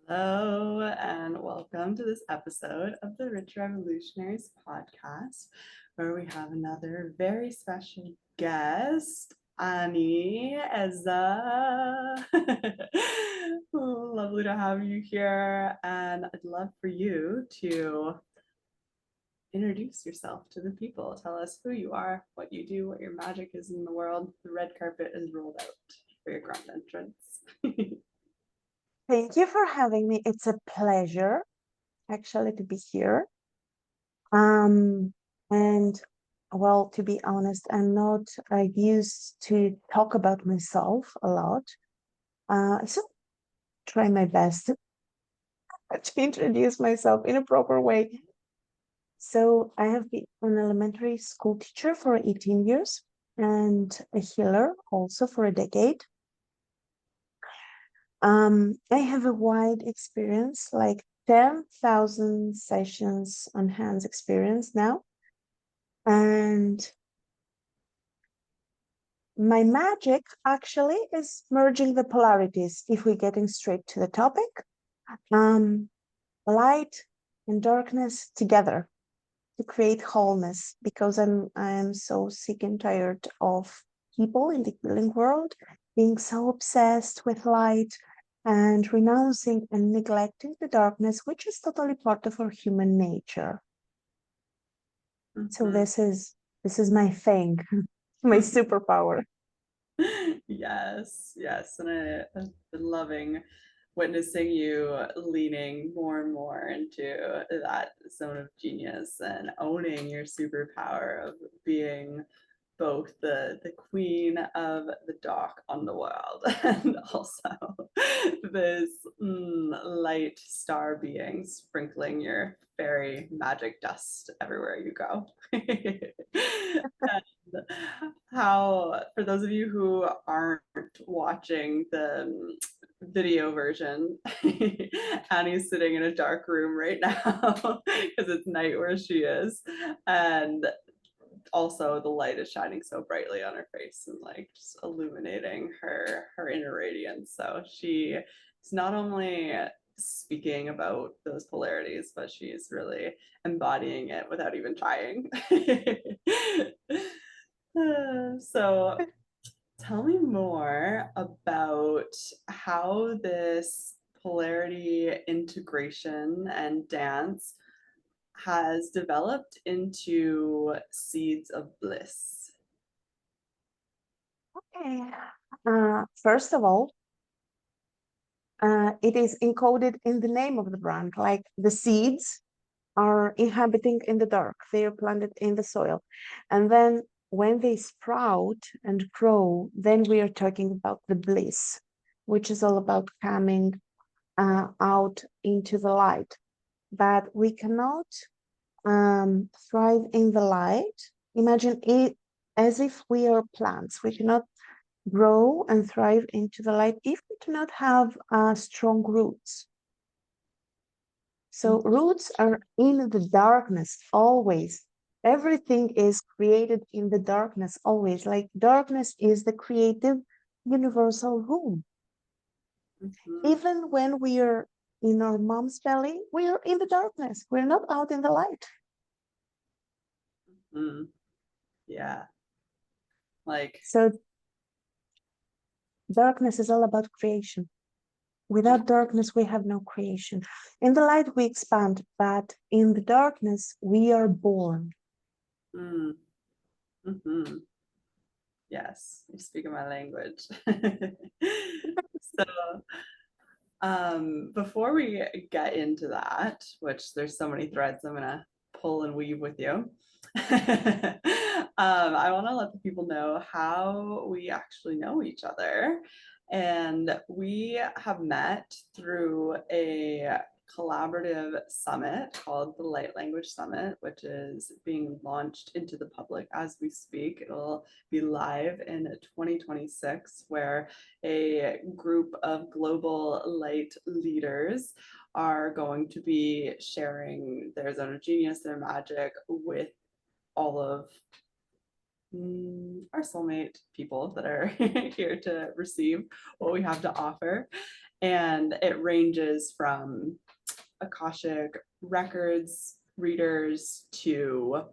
Hello, and welcome to this episode of the Rich Revolutionaries podcast, where we have another very special guest, Anni Eza. Lovely to have you here, and I'd love for you to introduce yourself to the people. Tell us who you are, what you do, what your magic is in the world. The red carpet is rolled out for your grand entrance. Thank you for having me. It's a pleasure actually to be here. Um, and well, to be honest, I'm not used to talk about myself a lot. So try my best to introduce myself in a proper way. So I have been an elementary school teacher for 18 years and a healer also for a decade. I have a wide experience, like 10,000 sessions on hands experience now. And my magic actually is merging the polarities, if we're getting straight to the topic. Light and darkness together to create wholeness, because I'm so sick and tired of people in the healing world being so obsessed with light and renouncing and neglecting the darkness, which is totally part of our human nature. So Mhm. this is my thing, my superpower. Yes, and I've been loving witnessing you leaning more and more into that zone of genius and owning your superpower of being both the queen of the dock on the world and also this light star being sprinkling your fairy magic dust everywhere you go. And how, for those of you who aren't watching the video version, Annie's sitting in a dark room right now because it's night where she is, and also the light is shining so brightly on her face and like just illuminating her inner radiance. So she is not only speaking about those polarities, but she's really embodying it without even trying. So tell me more about how this polarity integration and dance has developed into Seeds of Bliss. Okay. First of all, it is encoded in the name of the brand, like the seeds are inhabiting in the dark, they are planted in the soil. And then when they sprout and grow, then we are talking about the bliss, which is all about coming out into the light. But we cannot thrive in the light. Imagine it as if we are plants. We cannot grow and thrive into the light if we do not have strong roots. So roots are in the darkness always. Everything is created in the darkness always. Like darkness is the creative universal room. Mm-hmm. Even when we are in our mom's belly, we are in the darkness. We're not out in the light. Mm-hmm. Yeah, like So darkness is all about creation. Without darkness, we have no creation. In the light, we expand, but in the darkness, we are born. mm-hmm. Yes, you're speaking my language. So before we get into that, which there's so many threads I'm gonna pull and weave with you, I want to let the people know how we actually know each other. And we have met through a collaborative summit called the Light Language Summit, which is being launched into the public as we speak. It'll be live in 2026, where a group of global light leaders are going to be sharing their zone of genius, their magic with all of our soulmate people that are here to receive what we have to offer. And it ranges from Akashic records readers to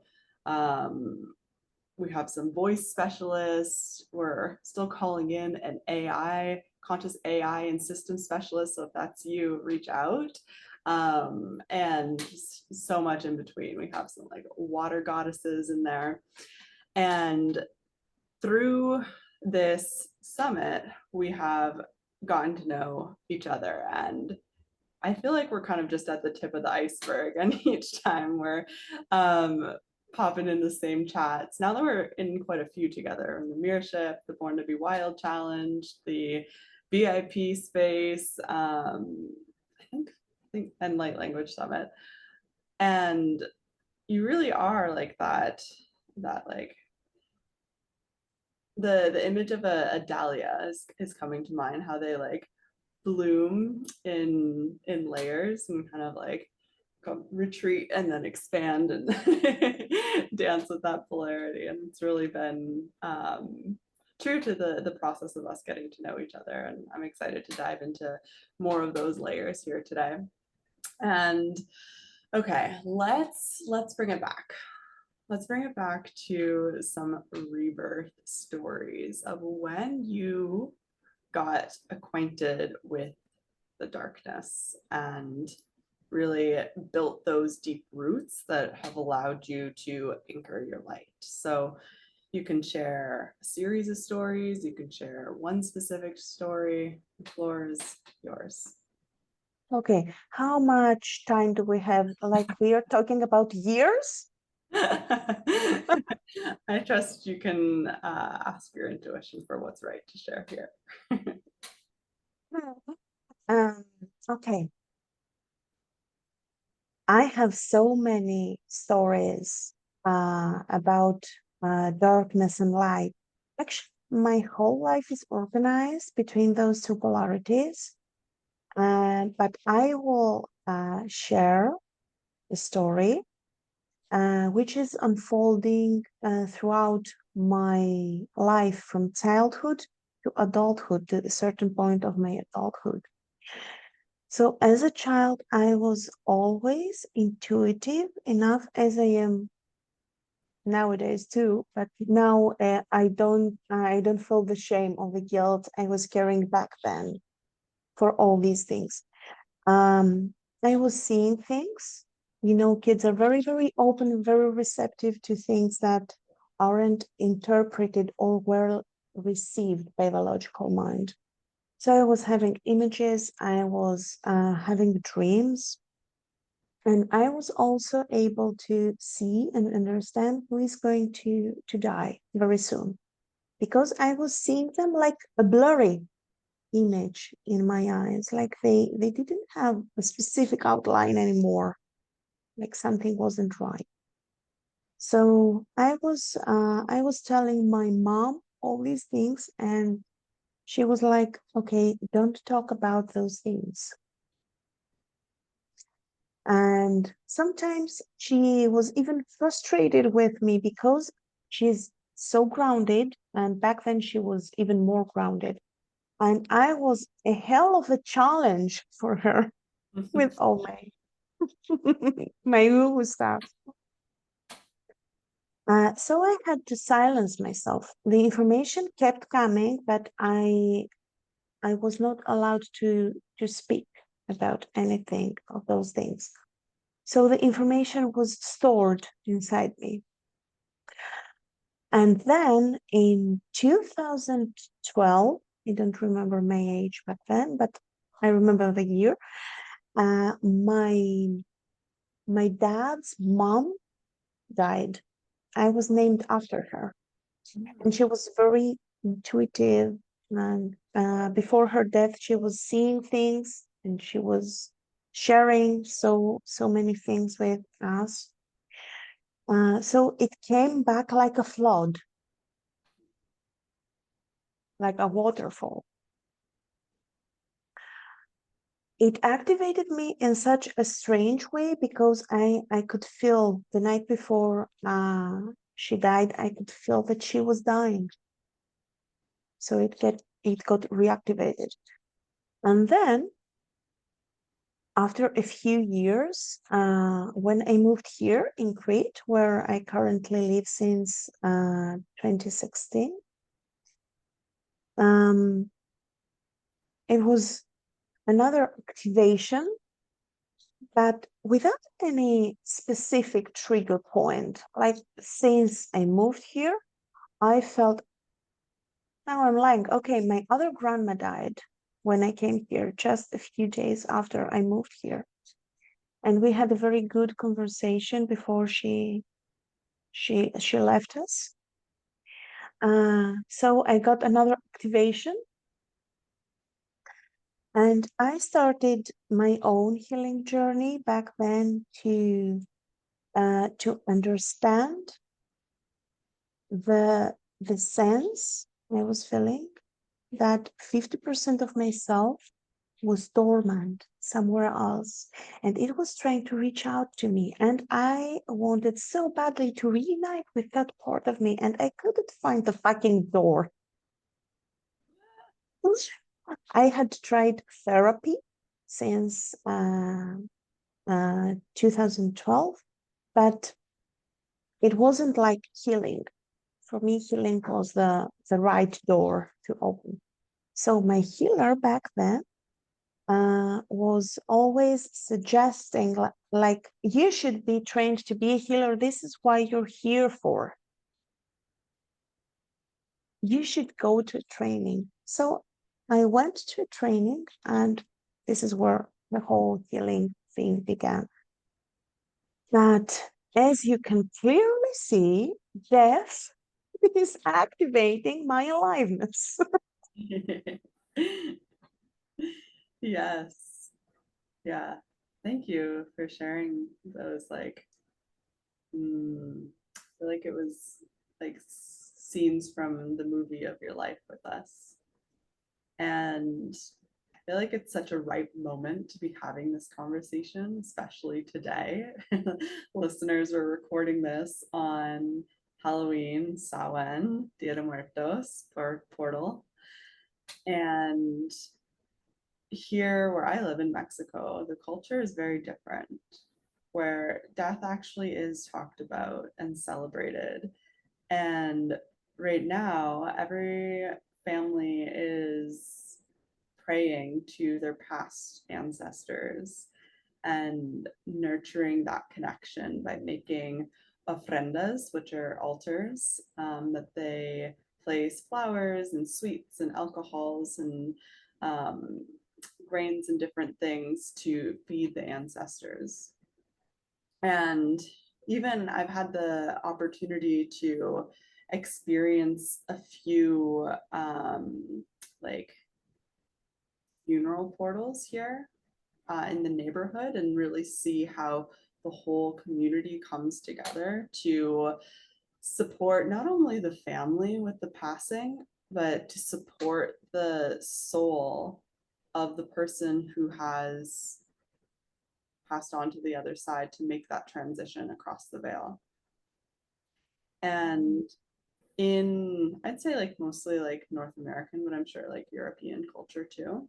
we have some voice specialists. We're still calling in an AI, conscious AI and system specialist. So if that's you, reach out. And so much in between. We have some like water goddesses in there. And through this summit, we have gotten to know each other. And I feel like we're kind of just at the tip of the iceberg. And each time we're popping in the same chats. Now that we're in quite a few together, in the Mirrorship, the Born to Be Wild Challenge, the VIP space, I think, and Light Language Summit. And you really are like that like the image of a dahlia is coming to mind, how they like bloom in layers and kind of like retreat and then expand and dance with that polarity. And it's really been true to the process of us getting to know each other. And I'm excited to dive into more of those layers here today. And okay, let's bring it back. Let's bring it back to some rebirth stories of when you got acquainted with the darkness and really built those deep roots that have allowed you to anchor your light. So you can share a series of stories, you can share one specific story. The floor is yours. Okay, how much time do we have? Like, we are talking about years? I trust you can ask your intuition for what's right to share here. Okay. I have so many stories about darkness and light. Actually, my whole life is organized between those two polarities. But I will share a story which is unfolding throughout my life from childhood to adulthood, to a certain point of my adulthood. So as a child, I was always intuitive enough, as I am nowadays too, but now I don't feel the shame or the guilt I was carrying back then for all these things. I was seeing things. You know, kids are very, very open and very receptive to things that aren't interpreted or well received by the logical mind. So I was having images, I was having dreams, and I was also able to see and understand who is going to die very soon, because I was seeing them like a blurry image in my eyes, like they didn't have a specific outline anymore, like something wasn't right. So I was telling my mom all these things, and she was like, okay, don't talk about those things. And sometimes she was even frustrated with me because she's so grounded, and back then she was even more grounded, and I was a hell of a challenge for her with all my my woo stuff. So I had to silence myself. The information kept coming, but I was not allowed to speak about anything of those things. So the information was stored inside me. And then in 2012, I don't remember my age back then, but I remember the year. My dad's mom died. I was named after her, and she was very intuitive. And before her death, she was seeing things, and she was sharing so many things with us. So it came back like a flood, like a waterfall. It activated me in such a strange way because I could feel the night before she died, I could feel that she was dying. So it got reactivated. And then after a few years, when I moved here in Crete, where I currently live since 2016, it was another activation, but without any specific trigger point. Like since I moved here, I felt, now I'm lying. Okay, my other grandma died when I came here, just a few days after I moved here. And we had a very good conversation before she left us. So I got another activation, and I started my own healing journey back then to understand the sense I was feeling that 50% of myself was dormant somewhere else, and it was trying to reach out to me, and I wanted so badly to reunite with that part of me, and I couldn't find the fucking door. I had tried therapy since 2012, but it wasn't like healing. For me, healing was the right door to open. So my healer back then was always suggesting like you should be trained to be a healer. This is why you're here for. You should go to training. So I went to training, and this is where the whole healing thing began. That, as you can clearly see, death is activating my aliveness. Yes. Yeah. Thank you for sharing those. Like, I feel like it was like scenes from the movie of your life with us. And I feel like it's such a ripe moment to be having this conversation, especially today. Listeners, we're recording this on Halloween, Samhain, Dia de Muertos, or Portal. And here, where I live in Mexico, the culture is very different, where death actually is talked about and celebrated. And right now, every family is praying to their past ancestors and nurturing that connection by making ofrendas, which are altars that they place flowers and sweets and alcohols and um, grains and different things to feed the ancestors. And even I've had the opportunity to experience a few like funeral portals here in the neighborhood and really see how the whole community comes together to support not only the family with the passing, but to support the soul of the person who has passed on to the other side to make that transition across the veil. And I'd say like mostly like North American, but I'm sure like European culture too,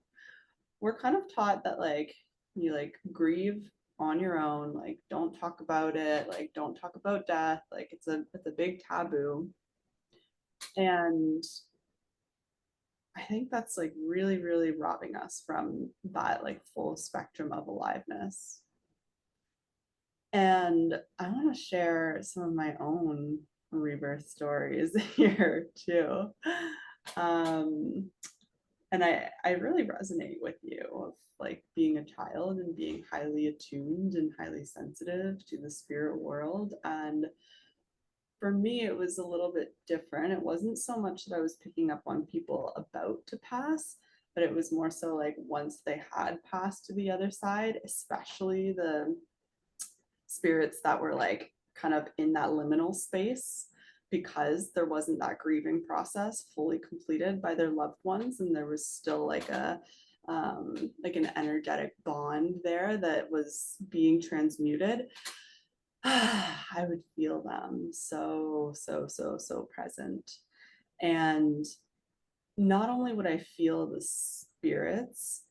we're kind of taught that like you like grieve on your own, like don't talk about it, like don't talk about death, like it's a big taboo. And I think that's like really, really robbing us from that like full spectrum of aliveness. And I want to share some of my own rebirth stories here too. Um, and I really resonate with you of like being a child and being highly attuned and highly sensitive to the spirit world. And for me, it was a little bit different. It wasn't so much that I was picking up on people about to pass, but it was more so like once they had passed to the other side, especially the spirits that were like kind of in that liminal space, because there wasn't that grieving process fully completed by their loved ones, and there was still like like an energetic bond there that was being transmuted. I would feel them so present. And not only would I feel the spirits,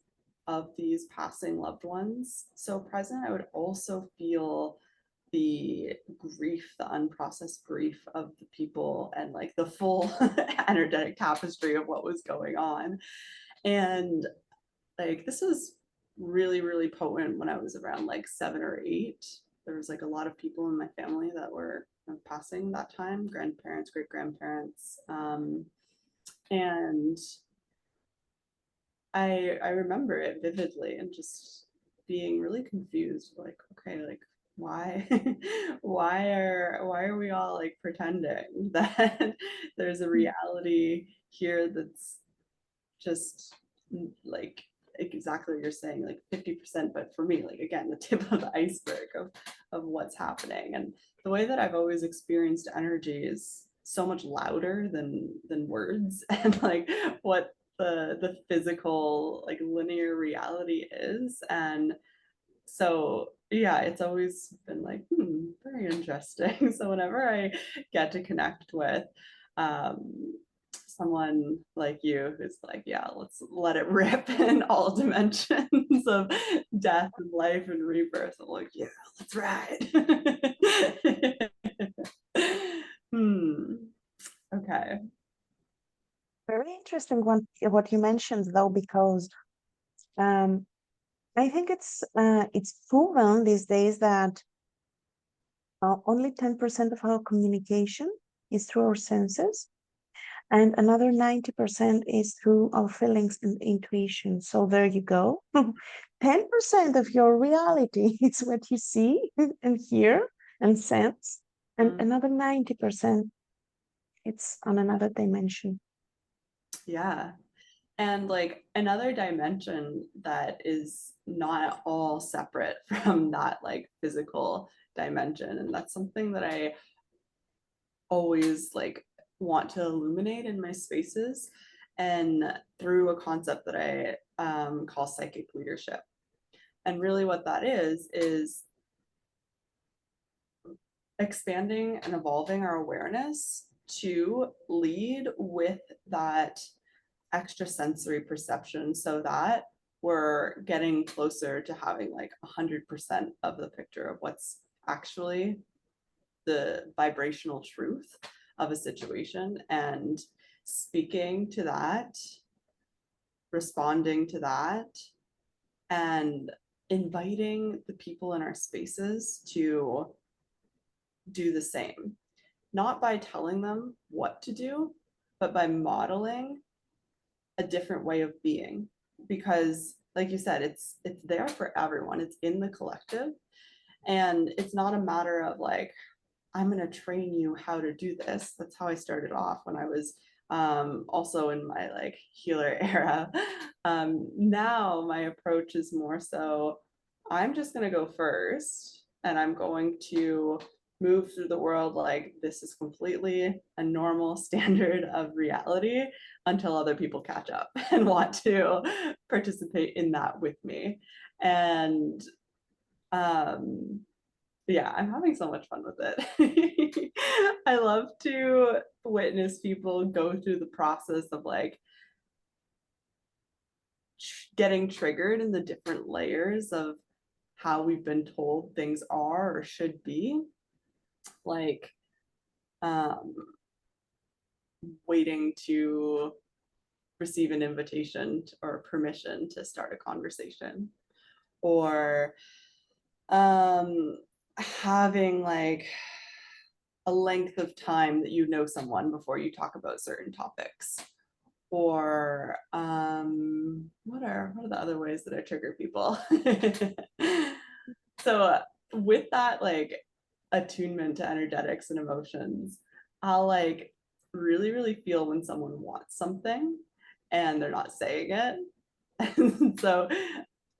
of these passing loved ones so present, I would also feel the grief, the unprocessed grief of the people, and like the full energetic tapestry of what was going on. And like this was really, really potent when I was around like 7 or 8. There was like a lot of people in my family that were passing that time, grandparents, great grandparents. And I remember it vividly and just being really confused, like, okay, like why why are we all like pretending that there's a reality here that's just like exactly what you're saying, like 50%, but for me, like again, the tip of the iceberg of what's happening. And the way that I've always experienced energy is so much louder than words and like what the physical like linear reality is. And so yeah, it's always been like very interesting. So whenever I get to connect with someone like you who's like, yeah, let's let it rip in all dimensions of death and life and rebirth, I'm like, yeah, let's ride. Okay. Very interesting one, what you mentioned though, because I think it's proven these days that only 10% of our communication is through our senses, and another 90% is through our feelings and intuition. So there you go. 10% of your reality is what you see and hear and sense, and another 90% it's on another dimension. Yeah. And like another dimension that is not all separate from that like physical dimension. And that's something that I always like want to illuminate in my spaces, and through a concept that I call psychic leadership. And really what that is expanding and evolving our awareness to lead with that extrasensory perception, so that we're getting closer to having like 100% of the picture of what's actually the vibrational truth of a situation, and speaking to that, responding to that, and inviting the people in our spaces to do the same, not by telling them what to do, but by modeling a different way of being. Because like you said, it's there for everyone, it's in the collective. And it's not a matter of like, I'm going to train you how to do this. That's how I started off when I was also in my like healer era. Now my approach is more so, I'm just going to go first, and I'm going to move through the world like this is completely a normal standard of reality until other people catch up and want to participate in that with me. And yeah, I'm having so much fun with it. I love to witness people go through the process of like getting triggered in the different layers of how we've been told things are or should be. Like waiting to receive an invitation or permission to start a conversation, or having like a length of time that you know someone before you talk about certain topics, or what are the other ways that I trigger people? So with that like attunement to energetics and emotions, I'll like really, really feel when someone wants something and they're not saying it. And so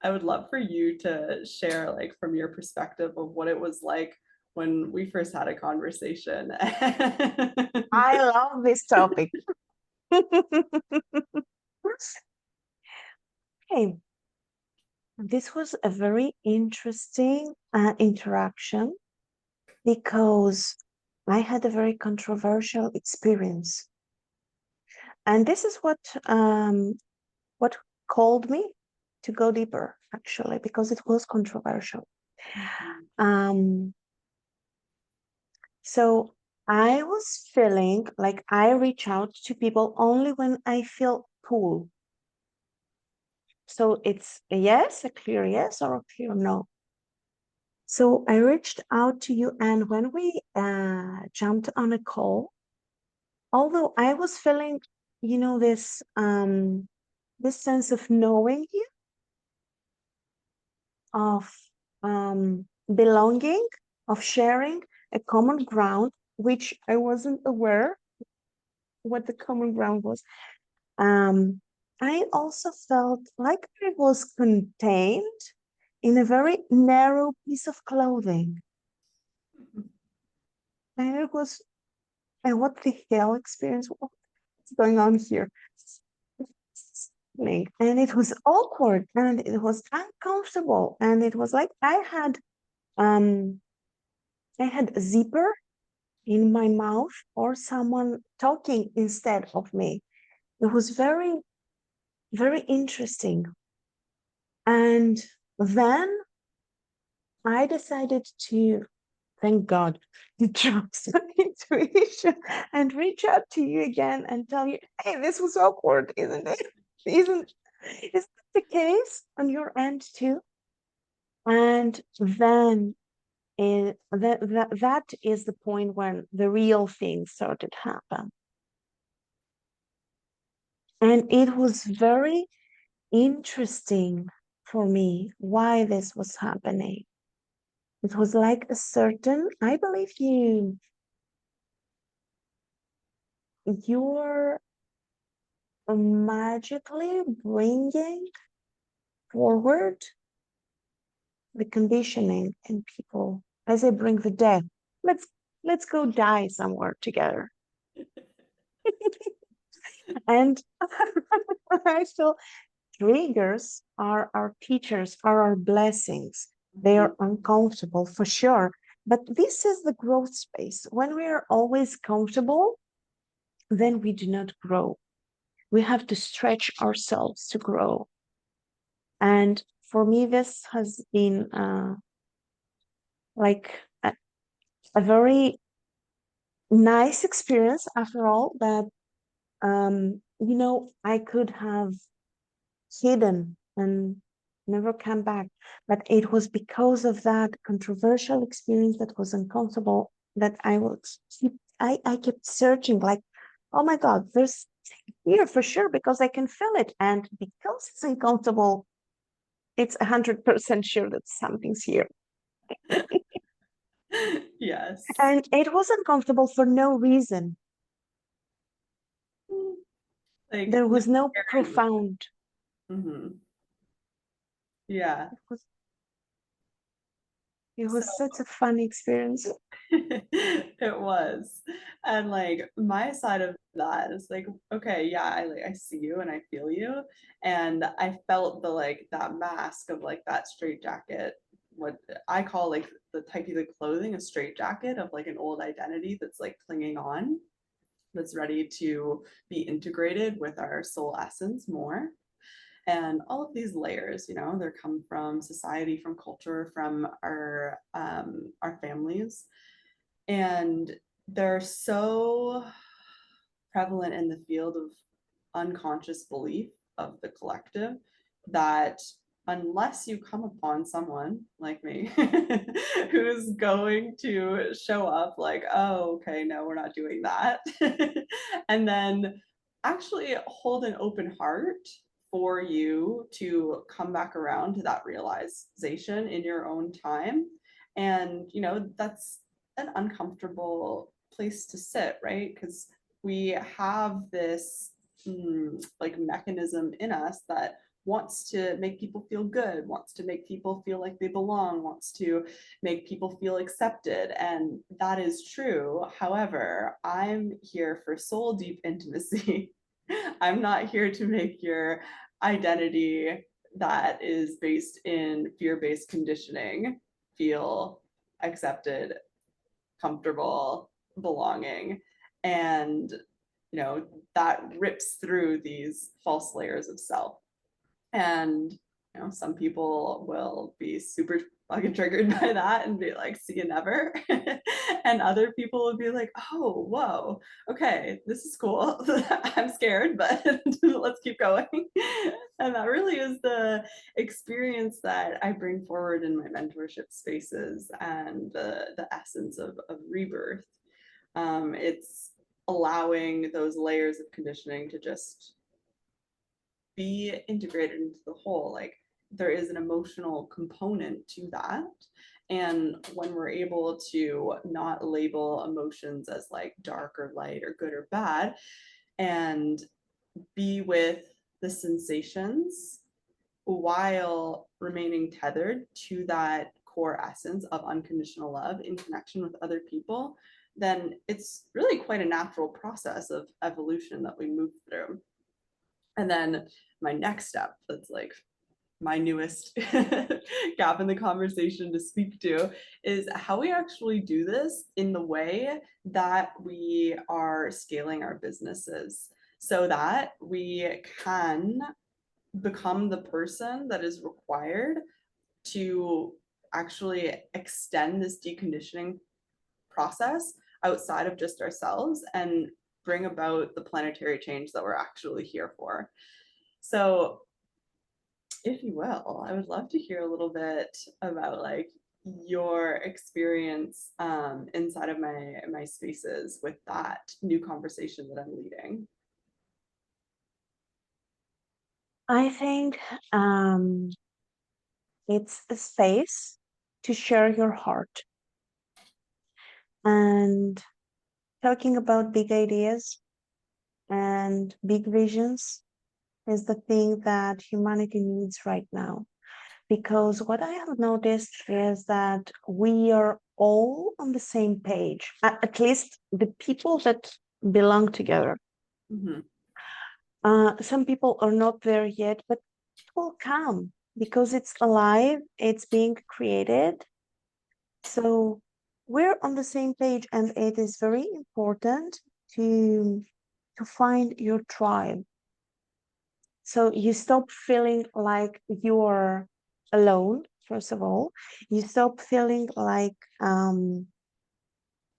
I would love for you to share like from your perspective of what it was like when we first had a conversation. I love this topic. Okay, this was a very interesting interaction because I had a very controversial experience, and this is what called me to go deeper, actually, because it was controversial. So I was feeling like I reach out to people only when I feel pull. So it's a yes, a clear yes, or a clear no. So I reached out to you, and when we jumped on a call, although I was feeling, this sense of knowing you, of belonging, of sharing a common ground, which I wasn't aware what the common ground was. I also felt like I was contained in a very narrow piece of clothing. And it was, and what the hell experience? What's going on here? And it was awkward and it was uncomfortable. And it was like um I had a zipper in my mouth or someone talking instead of me. It was very, very interesting. And then I decided to, thank God, to trust my intuition and reach out to you again and tell you, hey, this was awkward, isn't it? Is that the case on your end too? And then that is the point when the real thing started to happen. And it was very interesting for me why this was happening. It was like a certain, I believe you're magically bringing forward the conditioning in people as they bring the death. Let's go die somewhere together. And I feel triggers are our teachers, are our blessings. They are uncomfortable for sure. But this is the growth space. When we are always comfortable, then we do not grow. We have to stretch ourselves to grow. And for me, this has been like a very nice experience after all that, I could have hidden and never come back. But it was because of that controversial experience that was uncomfortable that I kept searching like, oh my God, there's here for sure because I can feel it. And because it's uncomfortable, it's 100% sure that something's here. Yes. And it was uncomfortable for no reason. Like There was no profound. Yeah. It was such a fun experience. It was. And like my side of that is like, okay, yeah, I see you and I feel you. And I felt that mask of like that straight jacket, what I call like the type of the clothing, a straight jacket of like an old identity that's like clinging on, that's ready to be integrated with our soul essence more. And all of these layers, they come from society, from culture, from our families, and they're so prevalent in the field of unconscious belief of the collective that unless you come upon someone like me who's going to show up like, oh, okay, no, we're not doing that, and then actually hold an open heart for you to come back around to that realization in your own time. And that's an uncomfortable place to sit, right? Because we have this like mechanism in us that wants to make people feel good, wants to make people feel like they belong, wants to make people feel accepted. And that is true. However, I'm here for soul deep intimacy. I'm not here to make your identity that is based in fear-based conditioning feel accepted, comfortable, belonging. And that rips through these false layers of self. And You know, some people will be super fucking triggered by that and be like, see you never. And other people will be like, oh, whoa, okay, this is cool. I'm scared, but let's keep going. And that really is the experience that I bring forward in my mentorship spaces and the essence of rebirth. It's allowing those layers of conditioning to just be integrated into the whole. Like, there is an emotional component to that. And when we're able to not label emotions as like dark or light or good or bad, and be with the sensations while remaining tethered to that core essence of unconditional love in connection with other people, then it's really quite a natural process of evolution that we move through. And then my next step, that's like my newest gap in the conversation to speak to, is how we actually do this in the way that we are scaling our businesses so that we can become the person that is required to actually extend this deconditioning process outside of just ourselves and bring about the planetary change that we're actually here for. So, if you will, I would love to hear a little bit about like your experience inside of my spaces with that new conversation that I'm leading. I think it's a space to share your heart, and talking about big ideas and big visions is the thing that humanity needs right now. Because what I have noticed is that we are all on the same page, at least the people that belong together. Mm-hmm. Some people are not there yet, but it will come because it's alive, it's being created. So we're on the same page, and it is very important to find your tribe. So you stop feeling like you're alone, first of all. You stop feeling like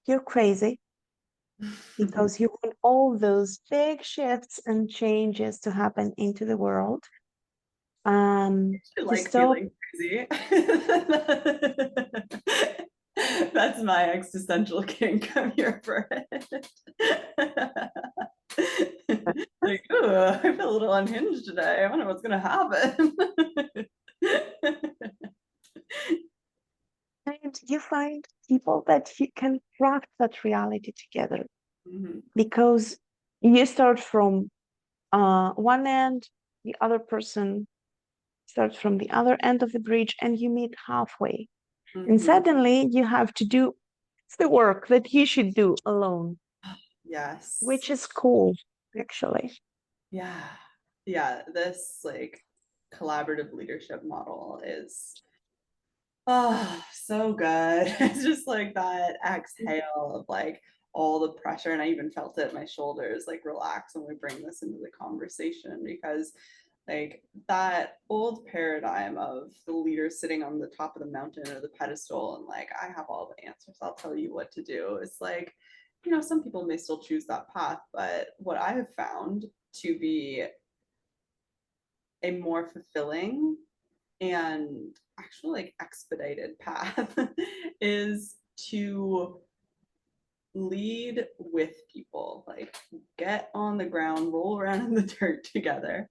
you're crazy because you want all those big shifts and changes to happen into the world. I You like stop. feeling crazy. That's my existential kink. I'm here for it. Like, ooh, I feel a little unhinged today. I wonder what's gonna happen. And you find people that you can craft that reality together Mhm. because you start from one end, the other person starts from the other end of the bridge, and you meet halfway. And Mhm. suddenly you have to do the work that you should do alone, Yes. which is cool, actually. Yeah. Yeah. This like collaborative leadership model is so good. It's just like that exhale of like all the pressure. And I even felt it in my shoulders like relax when we bring this into the conversation, because like that old paradigm of the leader sitting on the top of the mountain or the pedestal and like, I have all the answers, I'll tell you what to do. It's like, you know, some people may still choose that path, but what I have found to be a more fulfilling and actually like expedited path is to lead with people, like get on the ground, roll around in the dirt together,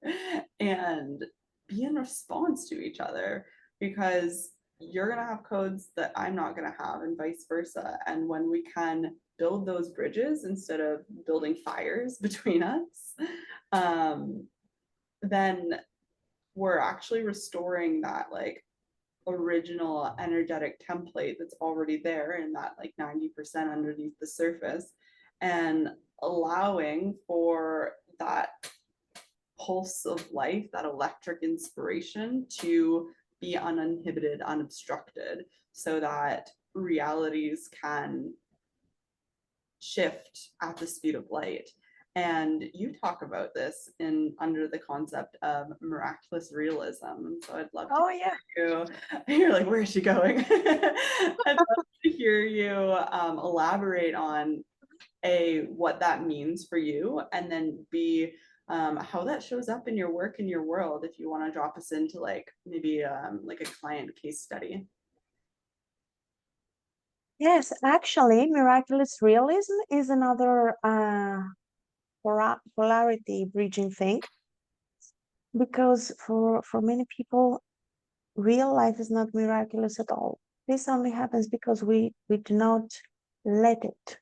and be in response to each other, because you're going to have codes that I'm not going to have and vice versa. And when we can build those bridges instead of building fires between us, then we're actually restoring that like original energetic template that's already there in that like 90% underneath the surface, and allowing for that pulse of life, that electric inspiration to be uninhibited, unobstructed, so that realities can shift at the speed of light. And you talk about this in under the concept of miraculous realism. So I'd love to Oh yeah. hear you. You're like, where is she going? I'd love to hear you elaborate on A, what that means for you, and then B, how that shows up in your work in your world. If you want to drop us into like maybe like a client case study. Yes, actually, miraculous realism is another polarity bridging thing, because for many people, real life is not miraculous at all. This only happens because we do not let it.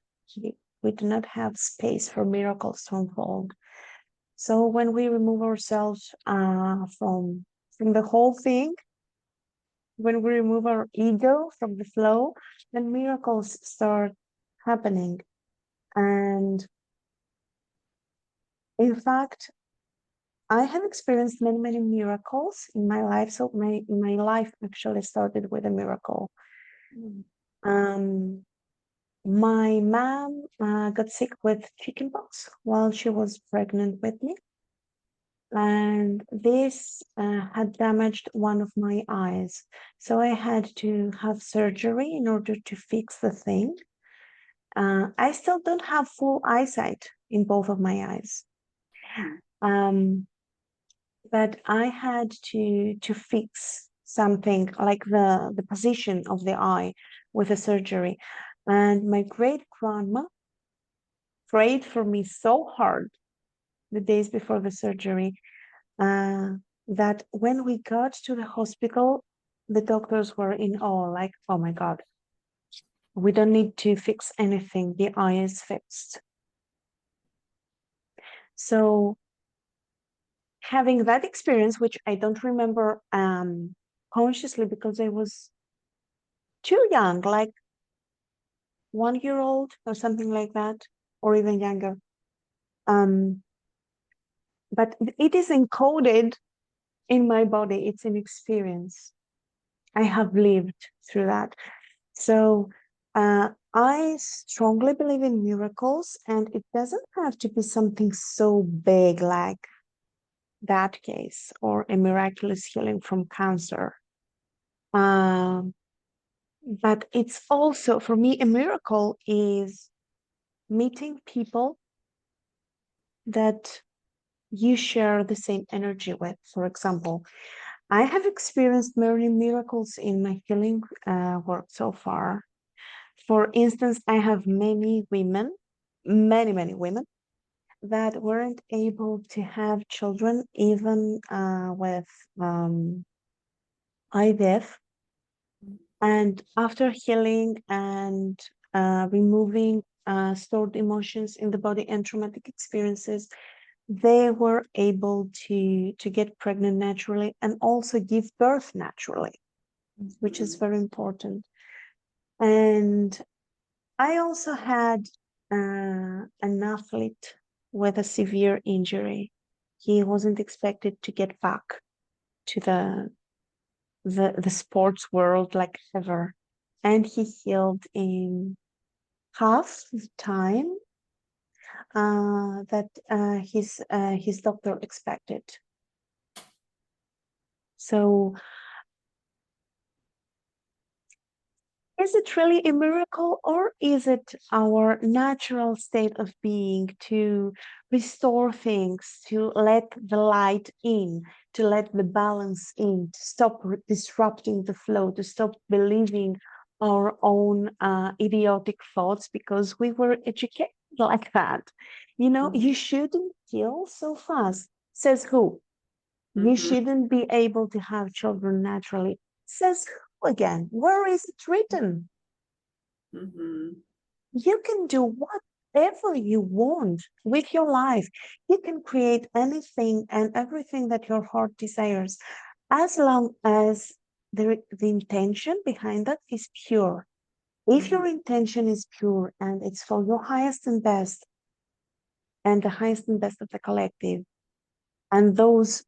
We do not have space for miracles to unfold. So when we remove ourselves from the whole thing, when we remove our ego from the flow, then miracles start happening. And in fact, I have experienced many, many miracles in my life. So my life actually started with a miracle. Um, my mom got sick with chickenpox while she was pregnant with me, and this had damaged one of my eyes. So I had to have surgery in order to fix the thing. I still don't have full eyesight in both of my eyes. Um, but I had to fix something like the position of the eye with a surgery. And my great grandma prayed for me so hard the days before the surgery that when we got to the hospital, the doctors were in awe, like, oh my God, we don't need to fix anything. The eye is fixed. So having that experience, which I don't remember consciously because I was too young, like 1 year old or something like that, or even younger. But it is encoded in my body. It's an experience. I have lived through that. So I strongly believe in miracles, and it doesn't have to be something so big like that case or a miraculous healing from cancer. But it's also, for me, a miracle is meeting people that you share the same energy with. For example, I have experienced many miracles in my healing work so far. For instance, I have many women, many women that weren't able to have children even with IVF. And after healing and removing stored emotions in the body and traumatic experiences, they were able to get pregnant naturally and also give birth naturally, which is very important. And I also had an athlete with a severe injury. He wasn't expected to get back to the sports world like ever, and he healed in half the time that his doctor expected. So is it really a miracle, or is it our natural state of being to restore things, to let the light in, to let the balance in, to stop disrupting the flow, to stop believing our own idiotic thoughts because we were educated like that? You know, you shouldn't heal so fast. Says who? You shouldn't be able to have children naturally. Says who again? Where is it written? You can do whatever you want with your life. You can create anything and everything that your heart desires, as long as the intention behind that is pure. If your intention is pure and it's for your highest and best, and the highest and best of the collective, and those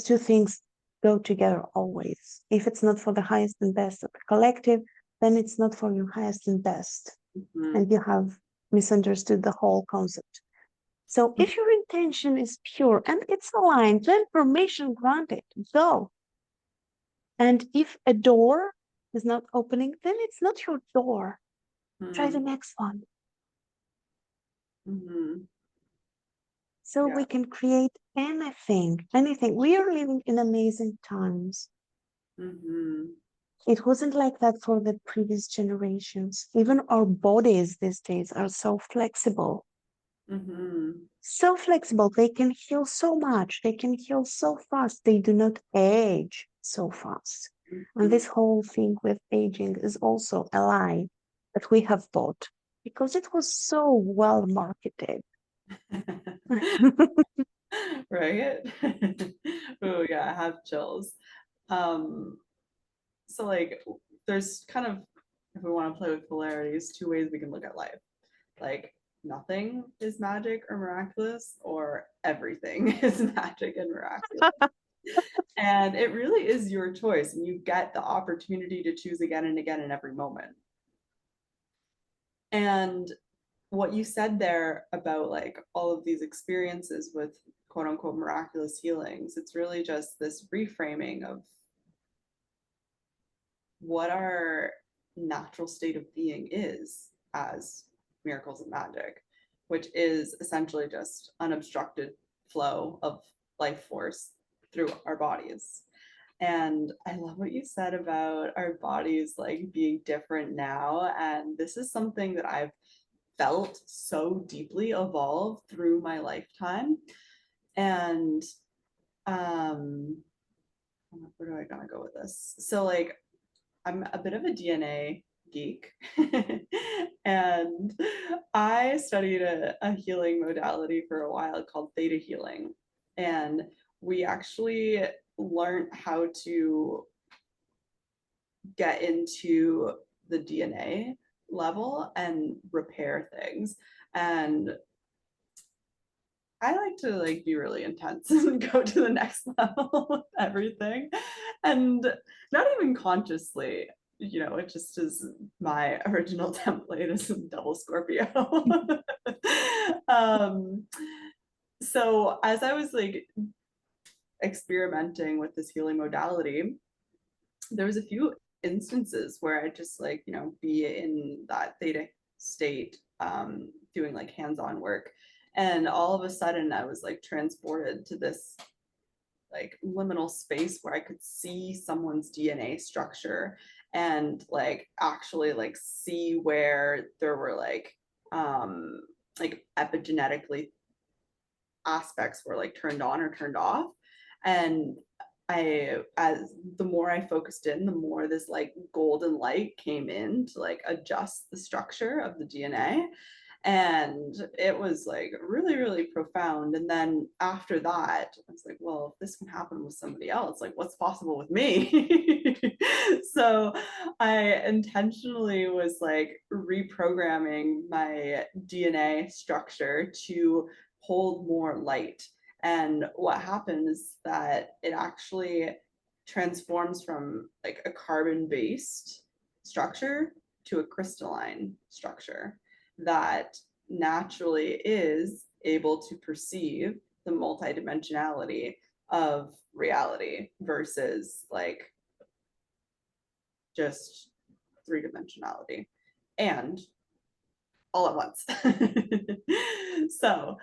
two things go together always. If it's not for the highest and best of the collective, then it's not for your highest and best. And you have misunderstood the whole concept. So if your intention is pure and it's aligned, then permission granted, go. And if a door is not opening, then it's not your door. Try the next one. So Yeah. we can create anything, anything. We are living in amazing times. It wasn't like that for the previous generations. Even our bodies these days are so flexible. So flexible. They can heal so much. They can heal so fast. They do not age so fast. And this whole thing with aging is also a lie that we have bought because it was so well marketed. Right? Oh yeah, I have chills. So like there's kind of, if we want to play with polarities, two ways we can look at life. Like nothing is magic or miraculous, or everything is magic and miraculous. And it really is your choice, and you get the opportunity to choose again and again in every moment. And what you said there about like all of these experiences with quote unquote miraculous healings, it's really just this reframing of what our natural state of being is as miracles and magic, which is essentially just unobstructed flow of life force through our bodies. And I love what you said about our bodies like being different now. And this is something that I've felt so deeply evolve through my lifetime. And where do I gotta go with this? So like I'm a bit of a DNA geek. And I studied a healing modality for a while called theta healing. And we actually learned how to get into the DNA level and repair things. And I like to like be really intense and go to the next level with everything. And not even consciously, you know, it just is my original template as a double Scorpio. um, so as I was like experimenting with this healing modality, there was a few instances where I just like, you know, be in that theta state, doing like hands-on work. And all of a sudden I was like transported to this like liminal space where I could see someone's DNA structure and like actually like see where there were like epigenetically aspects were like turned on or turned off. And as the more I focused in, the more this like golden light came in to like adjust the structure of the DNA. And it was like really, really profound. And then after that, I was like, well, if this can happen with somebody else, like what's possible with me? So I intentionally was like reprogramming my DNA structure to hold more light. And what happened is that it actually transforms from like a carbon based structure to a crystalline structure that naturally is able to perceive the multidimensionality of reality versus like just three dimensionality and all at once. So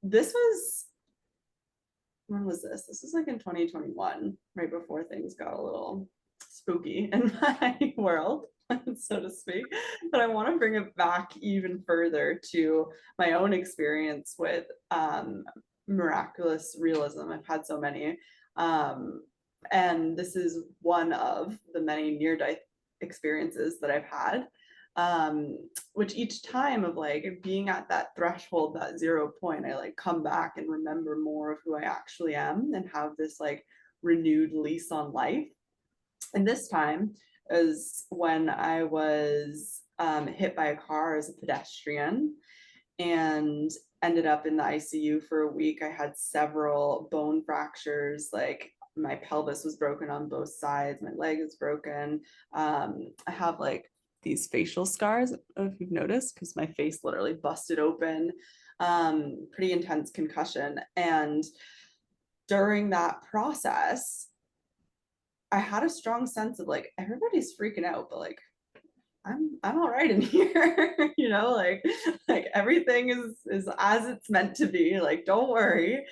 this was, when was this? This was like in 2021, right before things got a little spooky in my world, so to speak. But I want to bring it back even further to my own experience with miraculous realism. I've had so many. And this is one of the many near-death experiences that I've had, which each time of like being at that threshold, that 0 point, I like come back and remember more of who I actually am and have this like renewed lease on life. And this time is when I was hit by a car as a pedestrian and ended up in the ICU for a week. I had several bone fractures, like my pelvis was broken on both sides, my leg is broken. I have like these facial scars, I don't know if you've noticed, because my face literally busted open, pretty intense concussion. And during that process, I had a strong sense of like, everybody's freaking out, but like, I'm all right in here, you know, like everything is as it's meant to be, like, don't worry.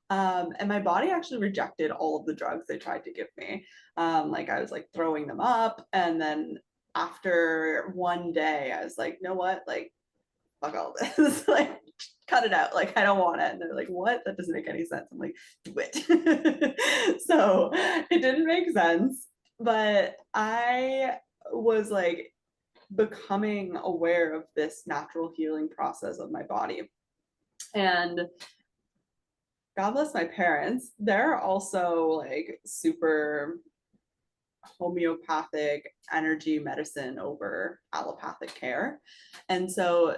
And my body actually rejected all of the drugs they tried to give me. Like I was like throwing them up. And then after one day, I was like, you know what, like, fuck all this, like, cut it out, like, I don't want it. And they're like, what? That doesn't make any sense. I'm like, do it. So it didn't make sense, but I was like becoming aware of this natural healing process of my body. And God bless my parents, they're also like super homeopathic energy medicine over allopathic care. And so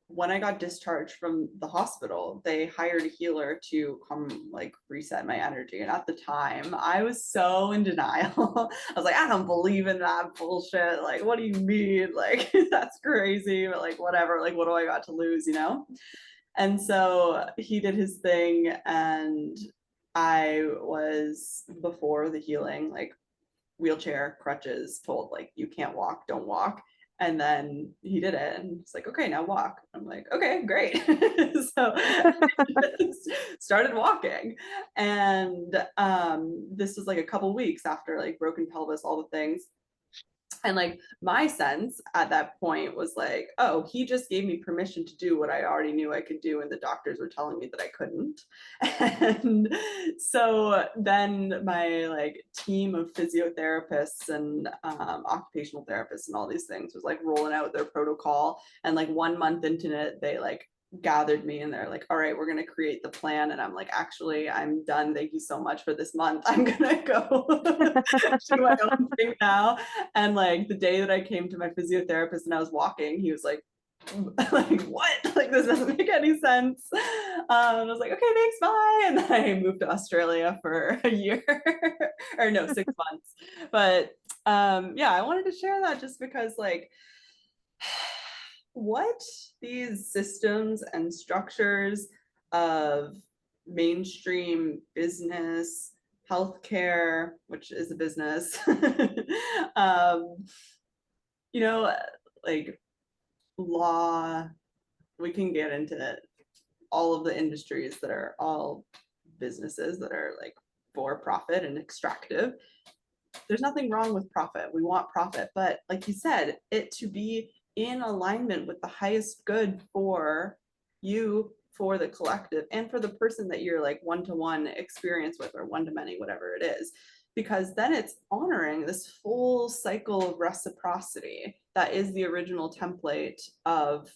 when I got discharged from the hospital, they hired a healer to come like reset my energy. And at the time, I was so in denial. I was like, I don't believe in that bullshit. Like, what do you mean? Like, that's crazy. But like, whatever. Like, what do I got to lose, you know? And so he did his thing. And I was, before the healing, like, wheelchair, crutches, told like, you can't walk, don't walk. And then he did it and he's like, okay, now walk. I'm like, okay, great. So started walking. And this was like a couple weeks after like broken pelvis, all the things. And like my sense at that point was like, oh, he just gave me permission to do what I already knew I could do, and the doctors were telling me that I couldn't. And so then my like team of physiotherapists and occupational therapists and all these things was like rolling out their protocol. And like 1 month into it, they like gathered me and they're like, all right, we're going to create the plan. And I'm like, actually, I'm done. Thank you so much for this month. I'm going to go do my own thing now. And like the day that I came to my physiotherapist and I was walking, he was like, what? Like, this doesn't make any sense. I was like, okay, thanks, bye. And then I moved to Australia for a year or no, 6 months. But yeah, I wanted to share that just because like what these systems and structures of mainstream business, healthcare, which is a business, you know, like law, we can get into all of the industries that are all businesses that are like for profit and extractive. There's nothing wrong with profit. We want profit, but like you said, it to be in alignment with the highest good for you, for the collective, and for the person that you're like one-to-one experience with, or one-to-many, whatever it is. Because then it's honoring this full cycle of reciprocity that is the original template of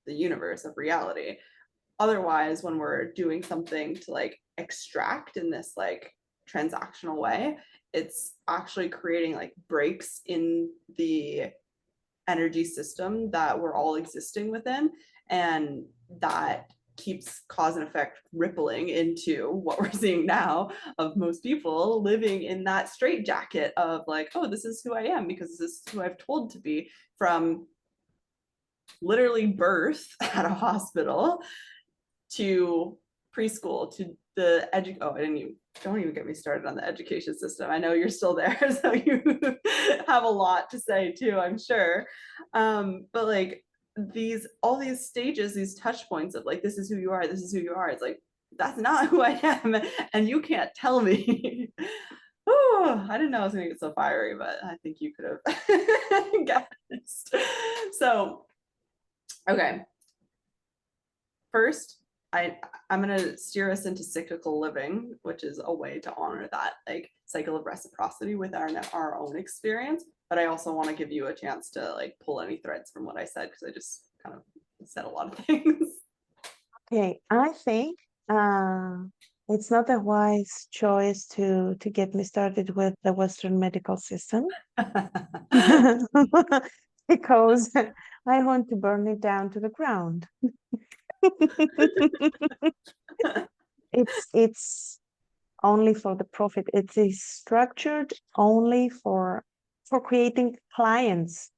the universe, of reality. Otherwise, when we're doing something to like extract in this like transactional way, it's actually creating like breaks in the energy system that we're all existing within. And that keeps cause and effect rippling into what we're seeing now of most people living in that straitjacket of like, oh, this is who I am because this is who I've told to be, from literally birth at a hospital to preschool to the don't even get me started on the education system. I know you're still there, so you have a lot to say too, I'm sure. But like all these stages, these touch points of like, this is who you are, this is who you are. It's like, that's not who I am, and you can't tell me. Ooh, I didn't know I was gonna get so fiery, but I think you could have guessed. So, okay. First, I'm going to steer us into cyclical living, which is a way to honor that like cycle of reciprocity with our own experience. But I also want to give you a chance to like pull any threads from what I said, because I just kind of said a lot of things. Okay, I think it's not a wise choice to get me started with the Western medical system because I want to burn it down to the ground. It's only for the profit. It is structured only for creating clients.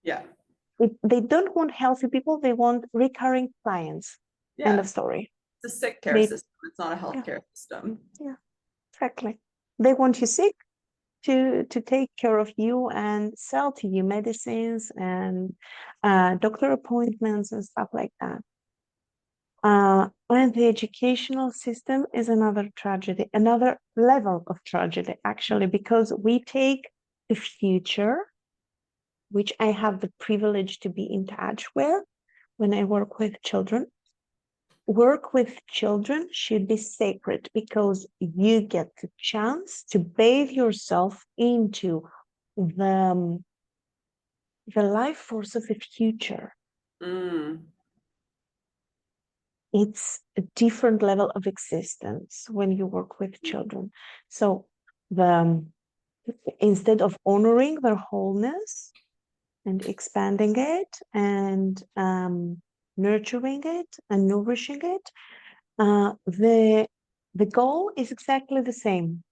Yeah. They don't want healthy people, they want recurring clients. End Yeah. of story. It's a sick care They, system. It's not a yeah, healthcare system. yeah, exactly. They want you sick to take care of you and sell to you medicines and doctor appointments and stuff like that. And the educational system is another tragedy, another level of tragedy, actually, because we take the future, which I have the privilege to be in touch with when I work with children. Work with children should be sacred because you get the chance to bathe yourself into the life force of the future. Mm. It's a different level of existence when you work with children. So the instead of honoring their wholeness and expanding it and nurturing it and nourishing it, the goal is exactly the same.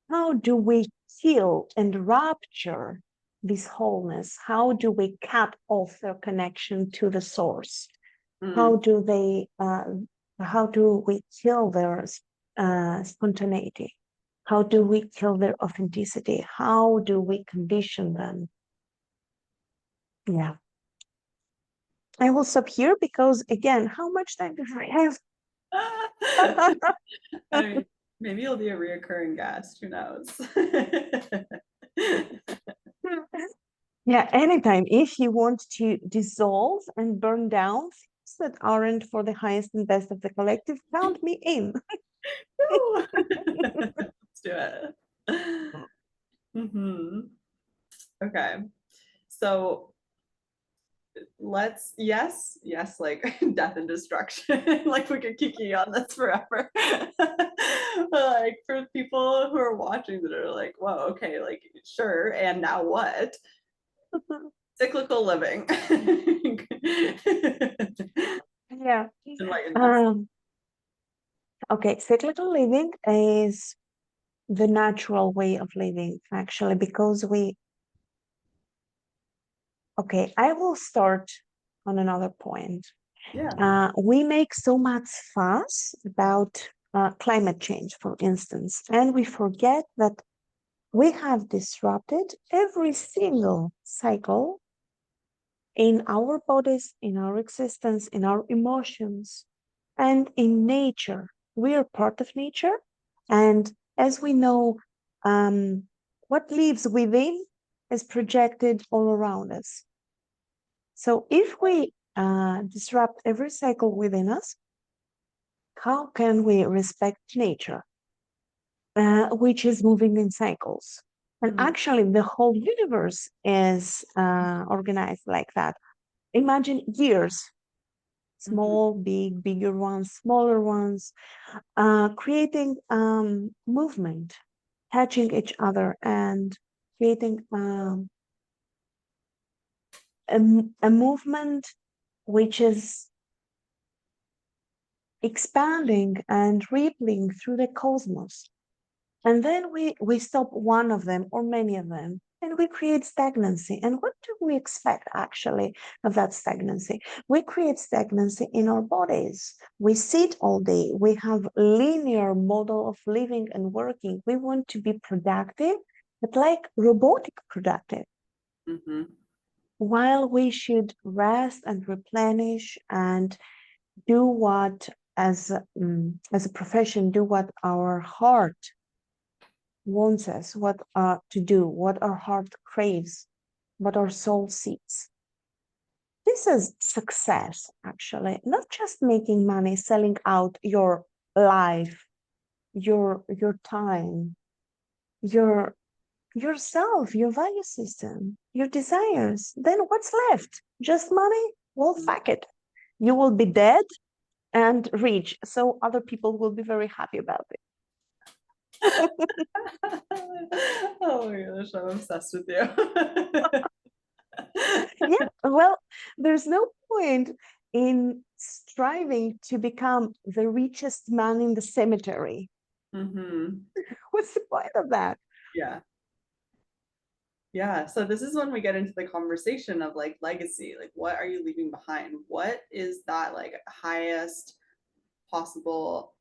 How do we heal and rapture this wholeness? How do we cut off their connection to the source? How Mm. do they? How do we kill their spontaneity? How do we kill their authenticity? How do we condition them? Yeah. I will stop here because, again, how much time do I have? I mean, maybe you'll be a reoccurring guest. Who knows? Yeah, anytime. If you want to dissolve and burn down things that aren't for the highest and best of the collective, count me in. Let's do it. Okay. So yes, like death and destruction. Like we could kiki on this forever. Like for people who are watching that are like, whoa, okay, like sure, and now what? Cyclical living. Yeah. Enlighten us. Okay, cyclical living is the natural way of living, actually, because okay, I will start on another point. Yeah. We make so much fuss about climate change, for instance, and we forget that we have disrupted every single cycle in our bodies, in our existence, in our emotions, and in nature. We are part of nature. And as we know, what lives within is projected all around us. So if we disrupt every cycle within us, how can we respect nature, which is moving in cycles? And Mhm. actually, the whole universe is organized like that. Imagine years, Mhm. small, big, bigger ones, smaller ones, creating movement, touching each other, and creating a movement which is expanding and rippling through the cosmos. And then we stop one of them or many of them, and we create stagnancy. And what do we expect actually of that stagnancy? We create stagnancy in our bodies. We sit all day. We have linear model of living and working. We want to be productive, but like robotic productive, Mhm. while we should rest and replenish and do what as a profession, do what our heart wants us, what to do, what our heart craves, what our soul seeks. This is success, actually, not just making money, selling out your life, your time, your yourself, your value system, your desires. Then what's left? Just money? Well, fuck it. You will be dead and rich, so other people will be very happy about it. Oh my gosh, I'm obsessed with you. Yeah, well, there's no point in striving to become the richest man in the cemetery. Hmm. What's the point of that? Yeah. Yeah, so this is when we get into the conversation of like legacy, like what are you leaving behind? What is that like highest possible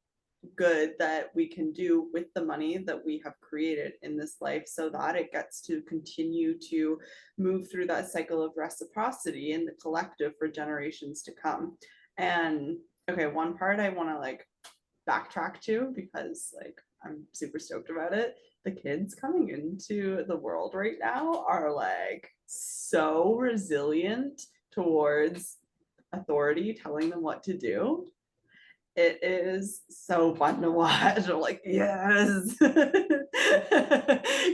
good that we can do with the money that we have created in this life so that it gets to continue to move through that cycle of reciprocity in the collective for generations to come. And okay, one part I want to like backtrack to because like I'm super stoked about it. The kids coming into the world right now are like so resilient towards authority telling them what to do. It is so fun to watch. I'm like, yes.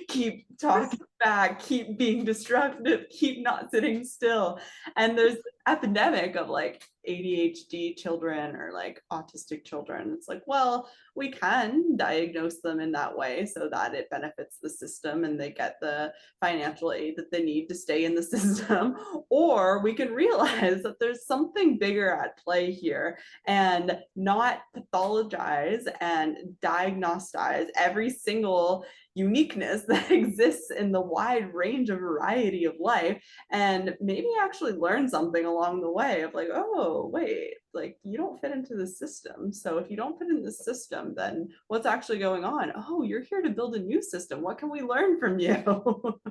Keep talking back, keep being destructive, keep not sitting still. And there's this epidemic of like ADHD children or like autistic children. It's like, well, we can diagnose them in that way so that it benefits the system and they get the financial aid that they need to stay in the system. Or we can realize that there's something bigger at play here and not pathologize and diagnostize every single uniqueness that exists in the wide range of variety of life, and maybe actually learn something along the way of like, oh wait, like you don't fit into the system, so if you don't fit in the system, then what's actually going on? Oh, you're here to build a new system, what can we learn from you?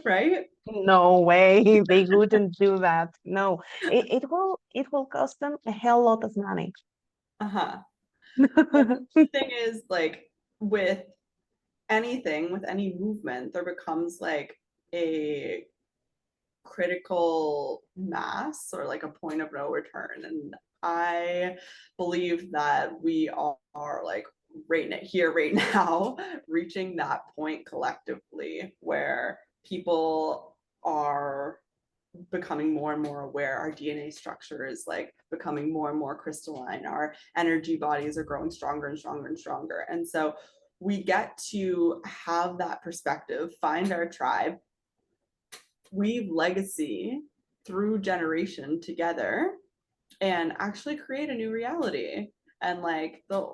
Right. No way, they wouldn't do that. No, it will cost them a hell lot of money. Uh-huh. Well, the thing is like with anything, with any movement, there becomes like a critical mass or like a point of no return. And I believe that we are like right here, right now, reaching that point collectively where people are becoming more and more aware. Our DNA structure is like becoming more and more crystalline. Our energy bodies are growing stronger and stronger and stronger. And so we get to have that perspective, find our tribe, weave legacy through generation together, and actually create a new reality. And like the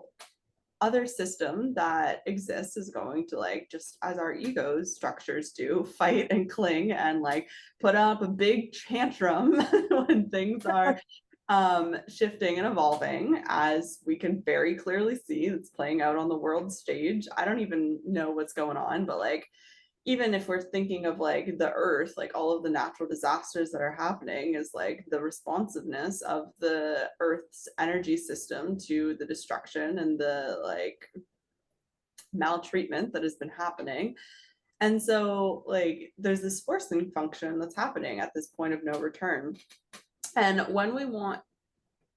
other system that exists is going to like, just as our egos structures do, fight and cling and like put up a big tantrum when things are shifting and evolving, as we can very clearly see it's playing out on the world stage. I don't even know what's going on, but like even if we're thinking of like the earth, like all of the natural disasters that are happening is like the responsiveness of the earth's energy system to the destruction and the like maltreatment that has been happening. And so like there's this forcing function that's happening at this point of no return. And when we want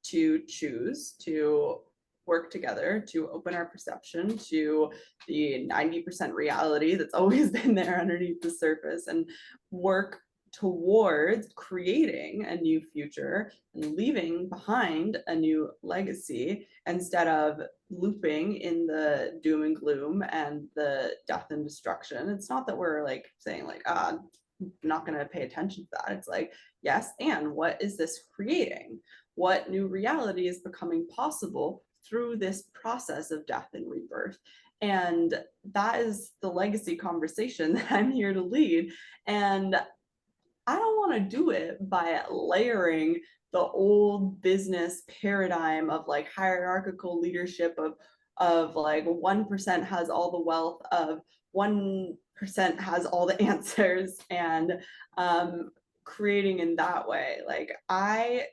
to choose to work together to open our perception to the 90% reality that's always been there underneath the surface and work towards creating a new future and leaving behind a new legacy instead of looping in the doom and gloom and the death and destruction. It's not that we're like saying like, I'm not going to pay attention to that. It's like, yes, and what is this creating? What new reality is becoming possible through this process of death and rebirth? And that is the legacy conversation that I'm here to lead. And I don't want to do it by layering the old business paradigm of like hierarchical leadership of like 1% has all the wealth, of 1% has all the answers, and creating in that way. Like I've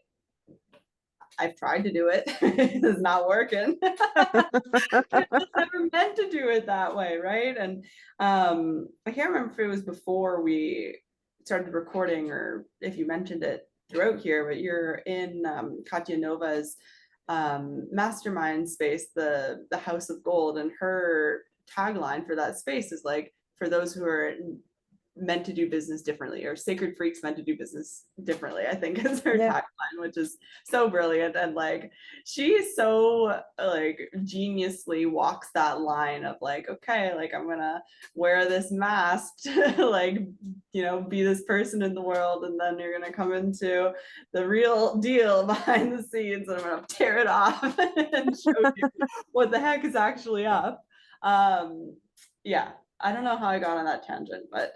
tried to do it. It's not working. It was never meant to do it that way, right? And I can't remember if it was before we started recording or if you mentioned it throughout here, but you're in Katya Nova's mastermind space, the House of Gold, and her tagline for that space is like, for those who are meant to do business differently, or sacred freaks meant to do business differently, I think is her tagline, which is so brilliant. And like she so like geniusly walks that line of like, okay, like I'm gonna wear this mask to like, you know, be this person in the world, and then you're gonna come into the real deal behind the scenes and I'm gonna tear it off and show you what the heck is actually up. Yeah, I don't know how I got on that tangent, but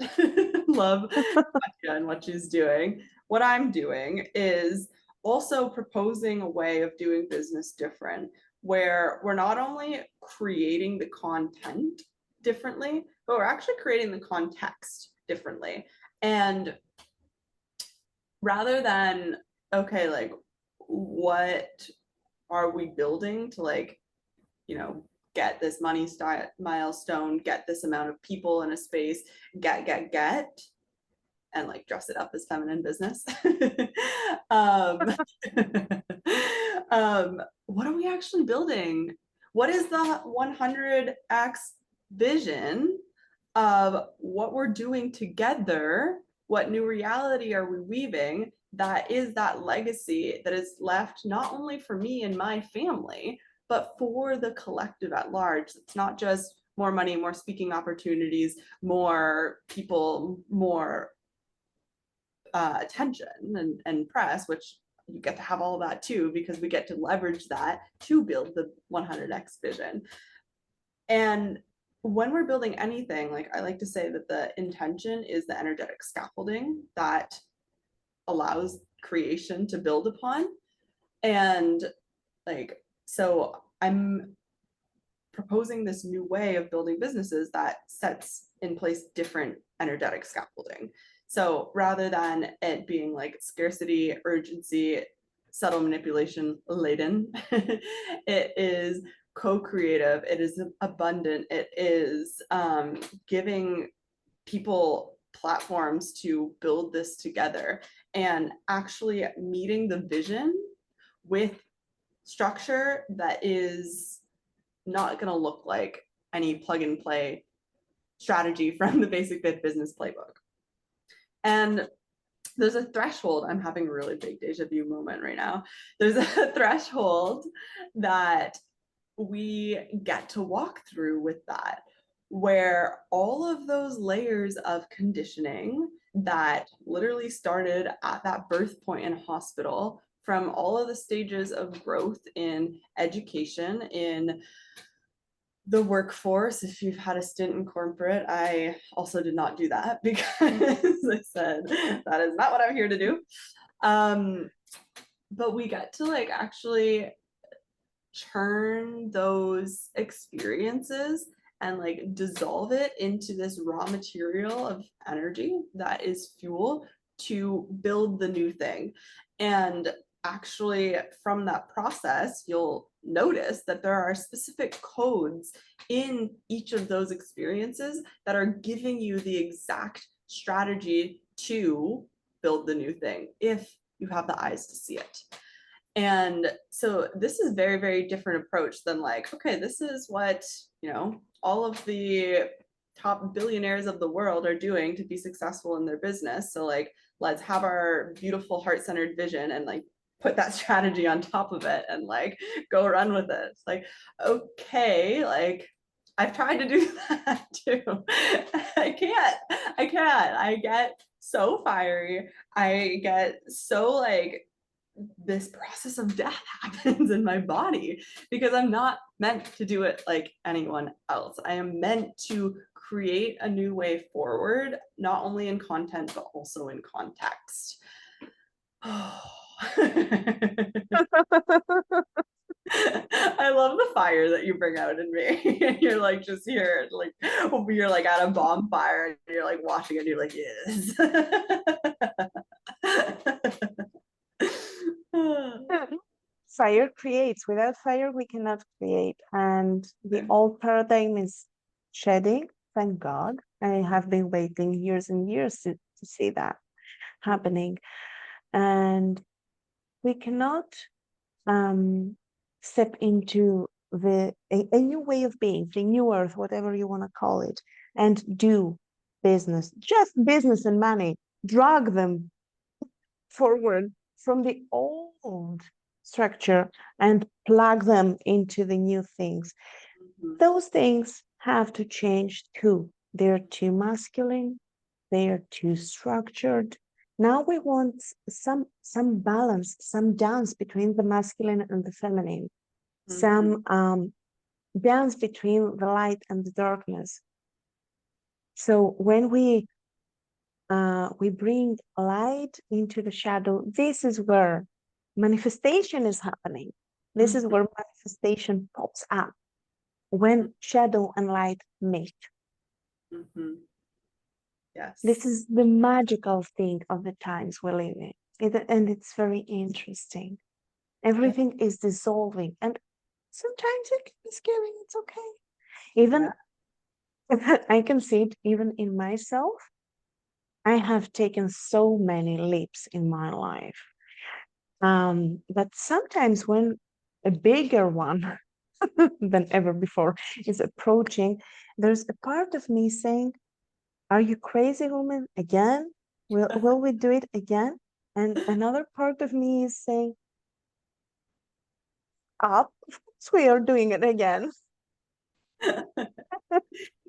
love Katya and what she's doing. What I'm doing is also proposing a way of doing business different, where we're not only creating the content differently, but we're actually creating the context differently. And rather than, okay, like, what are we building to, like, you know, get this money milestone, get this amount of people in a space, get, and like dress it up as feminine business. um, what are we actually building? What is the 100x vision of what we're doing together? What new reality are we weaving that is that legacy that is left not only for me and my family, but for the collective at large? It's not just more money, more speaking opportunities, more people, more attention and press, which you get to have all of that too, because we get to leverage that to build the 100x vision. And when we're building anything, like, I like to say that the intention is the energetic scaffolding that allows creation to build upon. And like, so I'm proposing this new way of building businesses that sets in place different energetic scaffolding. So rather than it being like scarcity, urgency, subtle manipulation laden, it is co-creative, it is abundant, it is giving people platforms to build this together and actually meeting the vision with structure that is not going to look like any plug and play strategy from the Basic Fit Business Playbook. And there's a threshold. I'm having a really big deja vu moment right now. There's a threshold that we get to walk through with that, where all of those layers of conditioning that literally started at that birth point in hospital, from all of the stages of growth in education, in the workforce. If you've had a stint in corporate, I also did not do that because I said that is not what I'm here to do. But we get to like actually turn those experiences and like dissolve it into this raw material of energy that is fuel to build the new thing. And actually, from that process, you'll notice that there are specific codes in each of those experiences that are giving you the exact strategy to build the new thing if you have the eyes to see it. And so this is very, very different approach than like, okay, this is what, you know, all of the top billionaires of the world are doing to be successful in their business. So like, let's have our beautiful heart-centered vision and like put that strategy on top of it and like go run with it. It's like, okay, like I've tried to do that too. I can't. I get so fiery. I get so like, this process of death happens in my body because I'm not meant to do it like anyone else. I am meant to create a new way forward, not only in content, but also in context. I love the fire that you bring out in me. You're like just here, like you're like at a bonfire and you're like watching it, and you're like, yes. Fire creates. Without fire, we cannot create. And the old paradigm is shedding, thank God. I have been waiting years and years to see that happening. And we cannot step into a new way of being, the new earth, whatever you want to call it, and do business, just business and money, drag them forward from the old structure and plug them into the new things. Those things have to change too. They're too masculine, they are too structured. Now we want some balance, some dance between the masculine and the feminine, some dance between the light and the darkness. So when we bring light into the shadow, this is where manifestation is happening. This is where manifestation pops up when shadow and light meet. Yes. This is the magical thing of the times we live in. And it's very interesting. Everything is dissolving, and sometimes it can be scary. It's okay. Even I can see it even in myself. I have taken so many leaps in my life. But sometimes when a bigger one than ever before is approaching, there's a part of me saying, "Are you crazy, woman? Again? Will we do it again?" And another part of me is saying, "Up, of course we are doing it again."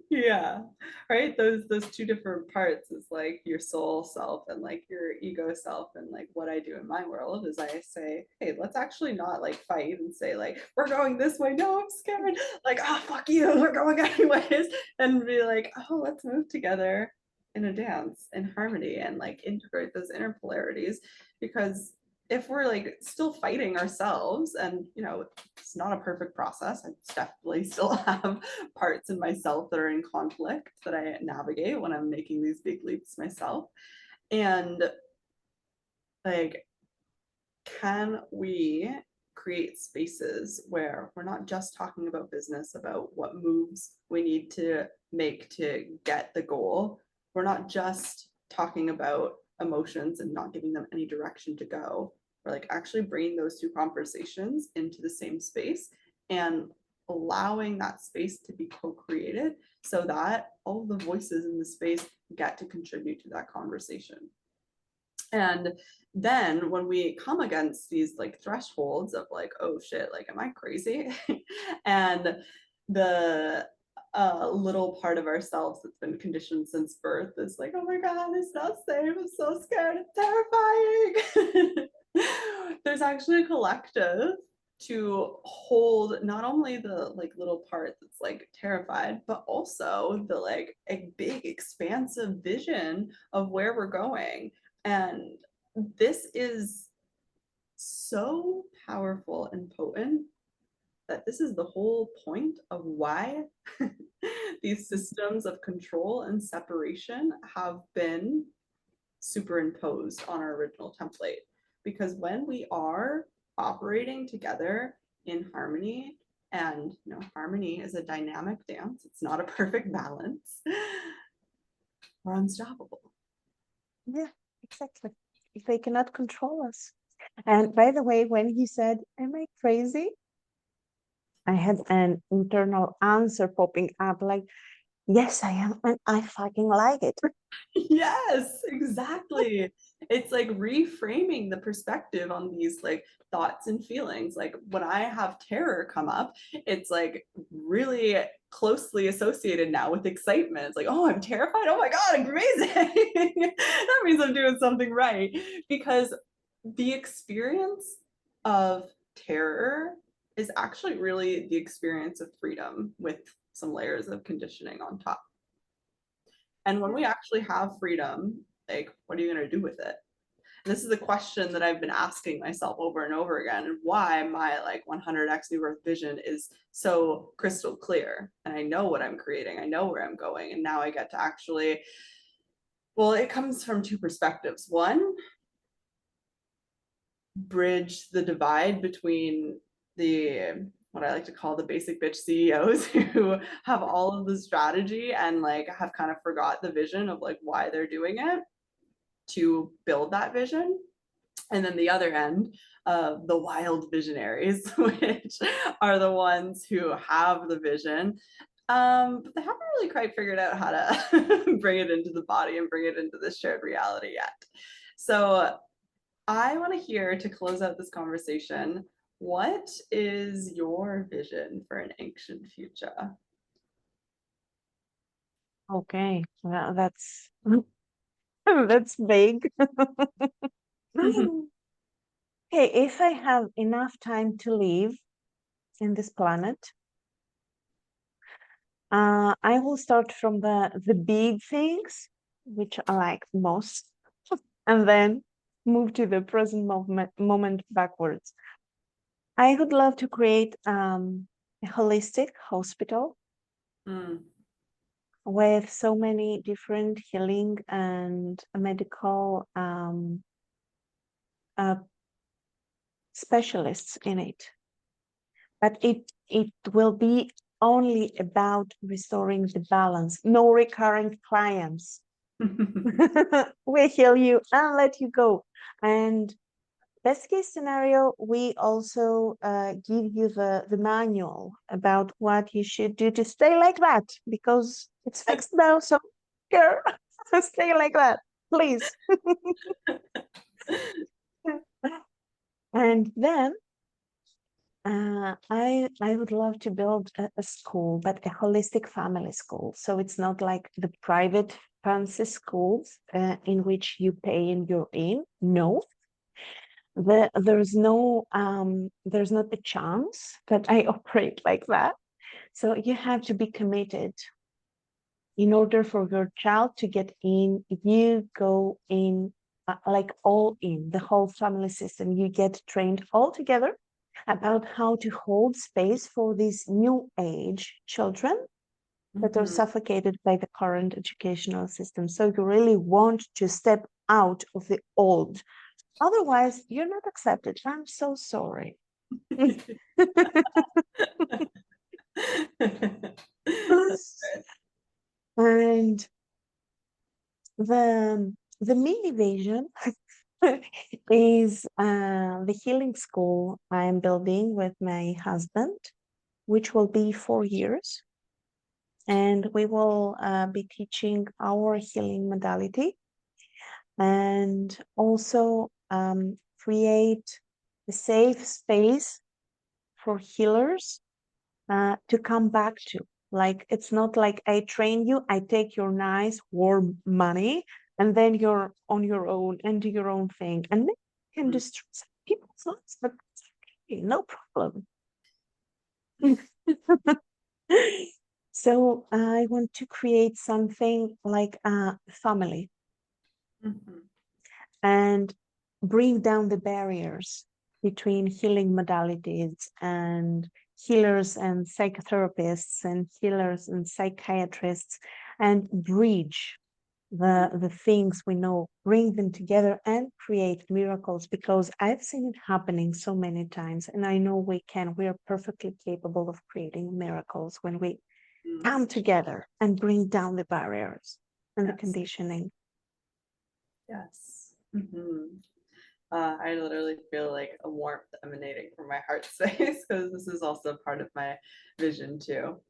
Yeah, right, those two different parts is like your soul self and like your ego self. And like what I do in my world is I say, hey, let's actually not like fight and say like we're going this way, no I'm scared, like oh fuck you, we're going anyways, and be like, oh, let's move together in a dance in harmony and like integrate those inner polarities. Because if we're like still fighting ourselves, and you know it's not a perfect process, I definitely still have parts in myself that are in conflict that I navigate when I'm making these big leaps myself. And like, can we create spaces where we're not just talking about business, about what moves we need to make to get the goal? We're not just talking about emotions and not giving them any direction to go. We're like actually bringing those two conversations into the same space and allowing that space to be co-created so that all the voices in the space get to contribute to that conversation. And then when we come against these like thresholds of like, oh shit, like, am I crazy? And the little part of ourselves that's been conditioned since birth is like, oh my God, it's not safe. I'm so scared. It's terrifying. There's actually a collective to hold not only the like little part that's like terrified, but also the like a big expansive vision of where we're going. And this is so powerful and potent that this is the whole point of why these systems of control and separation have been superimposed on our original template. Because when we are operating together in harmony, and you know, harmony is a dynamic dance, it's not a perfect balance, we're unstoppable. Yeah, exactly. If they cannot control us. And by the way, when he said, "Am I crazy?" I had an internal answer popping up like, "Yes, I am, and I fucking like it." Yes, exactly. It's like reframing the perspective on these like thoughts and feelings. Like when I have terror come up, it's like really closely associated now with excitement. It's like, oh, I'm terrified. Oh my God, amazing. That means I'm doing something right. Because the experience of terror is actually really the experience of freedom with some layers of conditioning on top. And when we actually have freedom, like, what are you going to do with it? And this is a question that I've been asking myself over and over again, and why my like 100x new birth vision is so crystal clear. And I know what I'm creating, I know where I'm going, and now I get to actually, well, it comes from two perspectives. One, bridge the divide between the what I like to call the basic bitch CEOs who have all of the strategy and like have kind of forgot the vision of like why they're doing it to build that vision. And then the other end, the wild visionaries, which are the ones who have the vision, but they haven't really quite figured out how to bring it into the body and bring it into this shared reality yet. So I want to hear, to close out this conversation, what is your vision for an ancient future? Okay, well, that's that's vague. Okay, if I have enough time to live in this planet, I will start from the big things, which I like most, and then move to the present moment backwards. I would love to create a holistic hospital with so many different healing and medical specialists in it. But it will be only about restoring the balance, no recurring clients. We heal you and let you go. And best case scenario, we also give you the manual about what you should do to stay like that, because it's fixed now. So here, stay like that, please. And then I would love to build a school, but a holistic family school. So it's not like the private fancy schools in which you pay and you're in. No, there's not a chance that I operate like that. So you have to be committed. In order for your child to get in, you go in like all in, the whole family system. You get trained all together about how to hold space for these new age children that are suffocated by the current educational system. So you really want to step out of the old. Otherwise, you're not accepted. I'm so sorry. And the mini vision is the healing school I'm building with my husband, which will be 4 years. And we will be teaching our healing modality and also create a safe space for healers to come back to. Like, it's not like I train you, I take your nice warm money, and then you're on your own and do your own thing. And then you can destroy some people's lives, but it's okay, no problem. So I want to create something like a family and bring down the barriers between healing modalities and healers and psychotherapists and healers and psychiatrists, and bridge the things we know, bring them together and create miracles, because I've seen it happening so many times, and I know we are perfectly capable of creating miracles when we come together and bring down the barriers and the conditioning. Yes. I literally feel like a warmth emanating from my heart space, because this is also part of my vision too.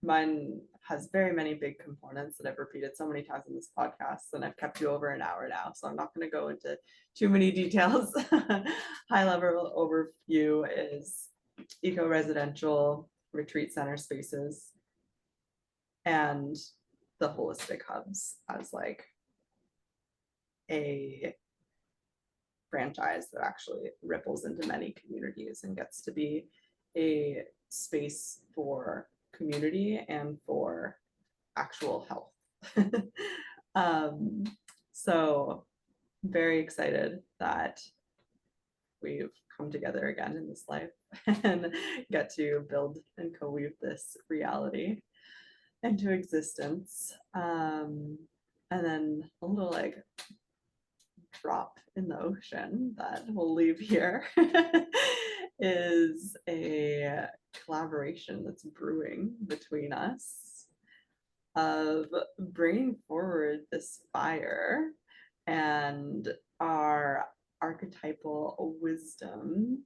Mine has very many big components that I've repeated so many times in this podcast, and I've kept you over an hour now, so I'm not going to go into too many details. High level overview is eco-residential retreat center spaces and the holistic hubs as like a franchise that actually ripples into many communities and gets to be a space for community and for actual health. So very excited that we've come together again in this life and get to build and co-weave this reality into existence. And then a little like drop in the ocean that we'll leave here is a collaboration that's brewing between us of bringing forward this fire and our archetypal wisdom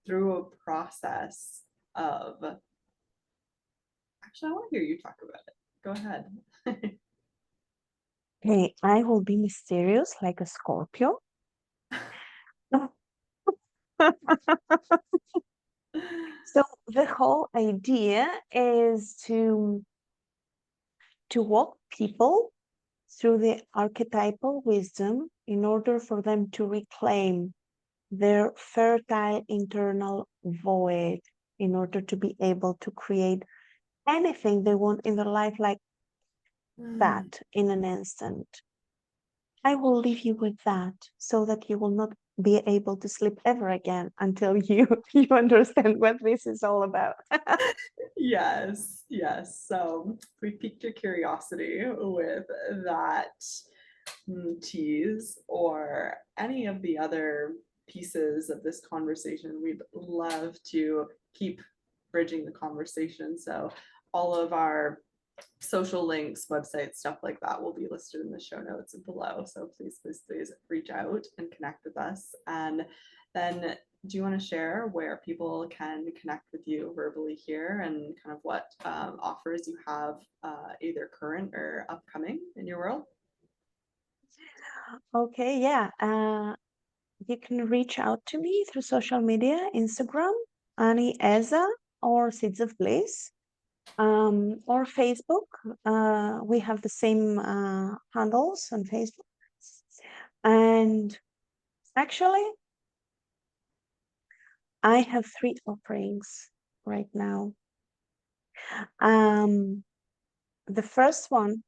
through a process of, actually, I want to hear you talk about it. Go ahead. Okay, I will be mysterious like a Scorpio. So the whole idea is to walk people through the archetypal wisdom in order for them to reclaim their fertile internal void in order to be able to create anything they want in their life like that in an instant. I will leave you with that so that you will not be able to sleep ever again until you understand what this is all about. Yes, yes. So we piqued your curiosity with that tease or any of the other pieces of this conversation, we'd love to keep bridging the conversation. So all of our social links, websites, stuff like that will be listed in the show notes below. So please, please, please reach out and connect with us. And then do you want to share where people can connect with you verbally here and kind of what offers you have either current or upcoming in your world? Okay, yeah. You can reach out to me through social media, Instagram, Anni Eza or Seeds of Bliss, or Facebook. We have the same handles on Facebook. And actually, I have 3 offerings right now. The first one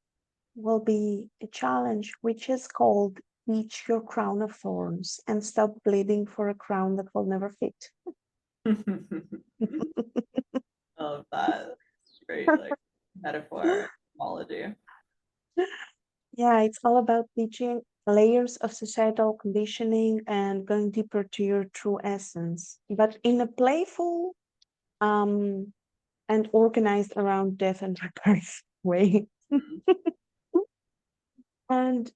will be a challenge which is called Each Your Crown of Thorns and Stop Bleeding for a Crown That Will Never Fit. Love that. It's great, like metaphor, analogy. Yeah, it's all about teaching layers of societal conditioning and going deeper to your true essence, but in a playful um, and organized around death and rebirth way. And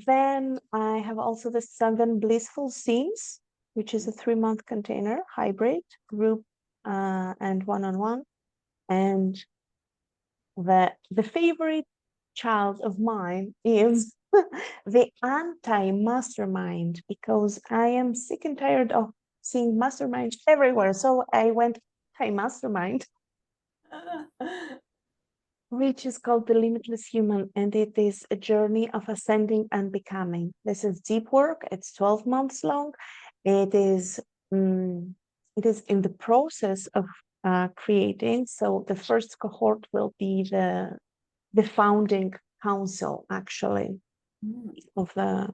then I have also the 7 Blissful Scenes, which is a 3-month container, hybrid, group, and one-on-one. And the favorite child of mine is the anti-mastermind, because I am sick and tired of seeing masterminds everywhere. So I went anti-mastermind, which is called The Limitless Human, and it is a journey of ascending and becoming. This is deep work. It's 12 months long. It is in the process of creating. So the first cohort will be the founding council, actually, of the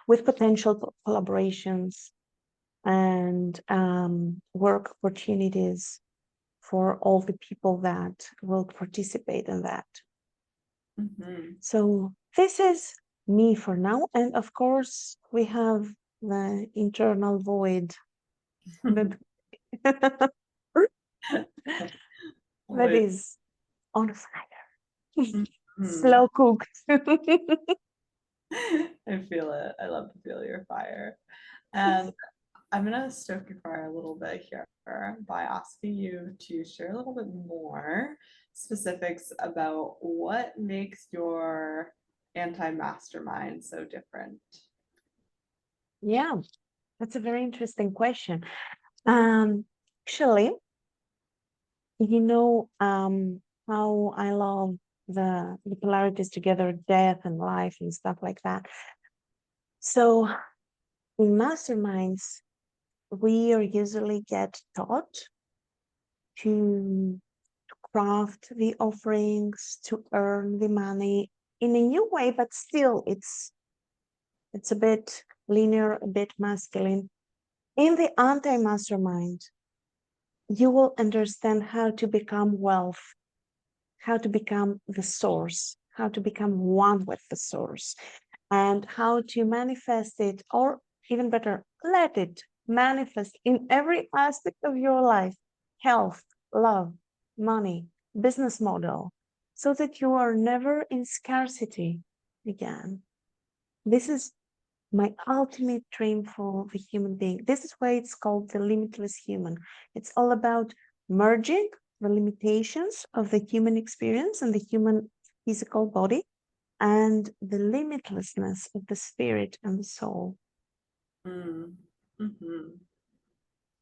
with potential collaborations and work opportunities for all the people that will participate in that. So this is me for now. And of course, we have the internal void that, that is on fire, slow cooked. I feel it. I love to feel your fire. And I'm gonna stoke your fire a little bit here by asking you to share a little bit more specifics about what makes your anti-mastermind so different. Yeah, that's a very interesting question. Actually, how I love the polarities together, death and life and stuff like that. So in masterminds, we are usually get taught to craft the offerings, to earn the money in a new way, but still it's a bit linear, a bit masculine. In the anti-mastermind, you will understand how to become wealth, how to become the source, how to become one with the source, and how to manifest it, or even better, let it manifest in every aspect of your life: health, love, money, business model, so that you are never in scarcity again. This is my ultimate dream for the human being. This is why it's called the limitless human. It's all about merging the limitations of the human experience and the human physical body and the limitlessness of the spirit and the soul.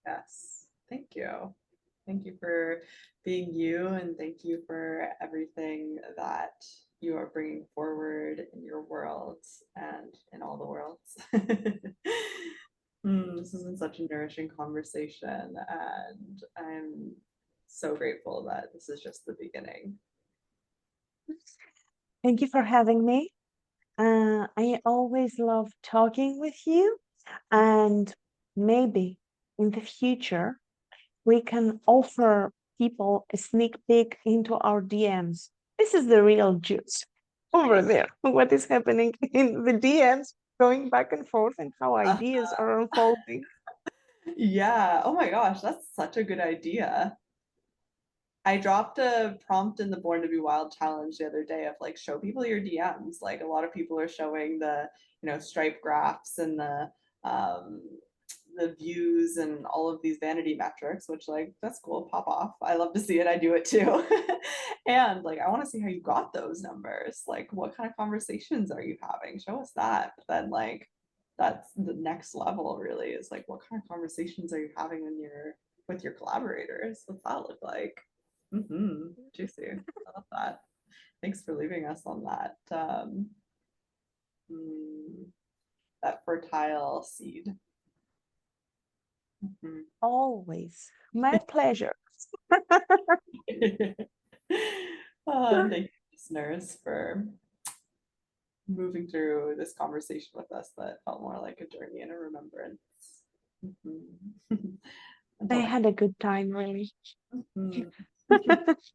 Yes, thank you. Thank you for being you, and thank you for everything that you are bringing forward in your world and in all the worlds. This has been such a nourishing conversation, and I'm so grateful that this is just the beginning. Thank you for having me. I always love talking with you, and maybe in the future we can offer people a sneak peek into our DMs. This is the real juice over there. What is happening in the DMs, going back and forth, and how ideas are unfolding. Yeah. Oh my gosh, that's such a good idea. I dropped a prompt in the Born to Be Wild challenge the other day of like show people your DMs. Like a lot of people are showing the, stripe graphs and um the views and all of these vanity metrics, which like that's cool, pop off. I love to see it. I do it too. And like I want to see how you got those numbers. Like what kind of conversations are you having? Show us that. But then like that's the next level really is like what kind of conversations are you having when you're with your collaborators? What's that look like? Juicy. I love that. Thanks for leaving us on mm, that fertile seed. Mhm. Always. My pleasure. And thank you, listeners, for moving through this conversation with us that felt more like a journey and a remembrance. Mhm. I Until had a good time, really. next. Mhm.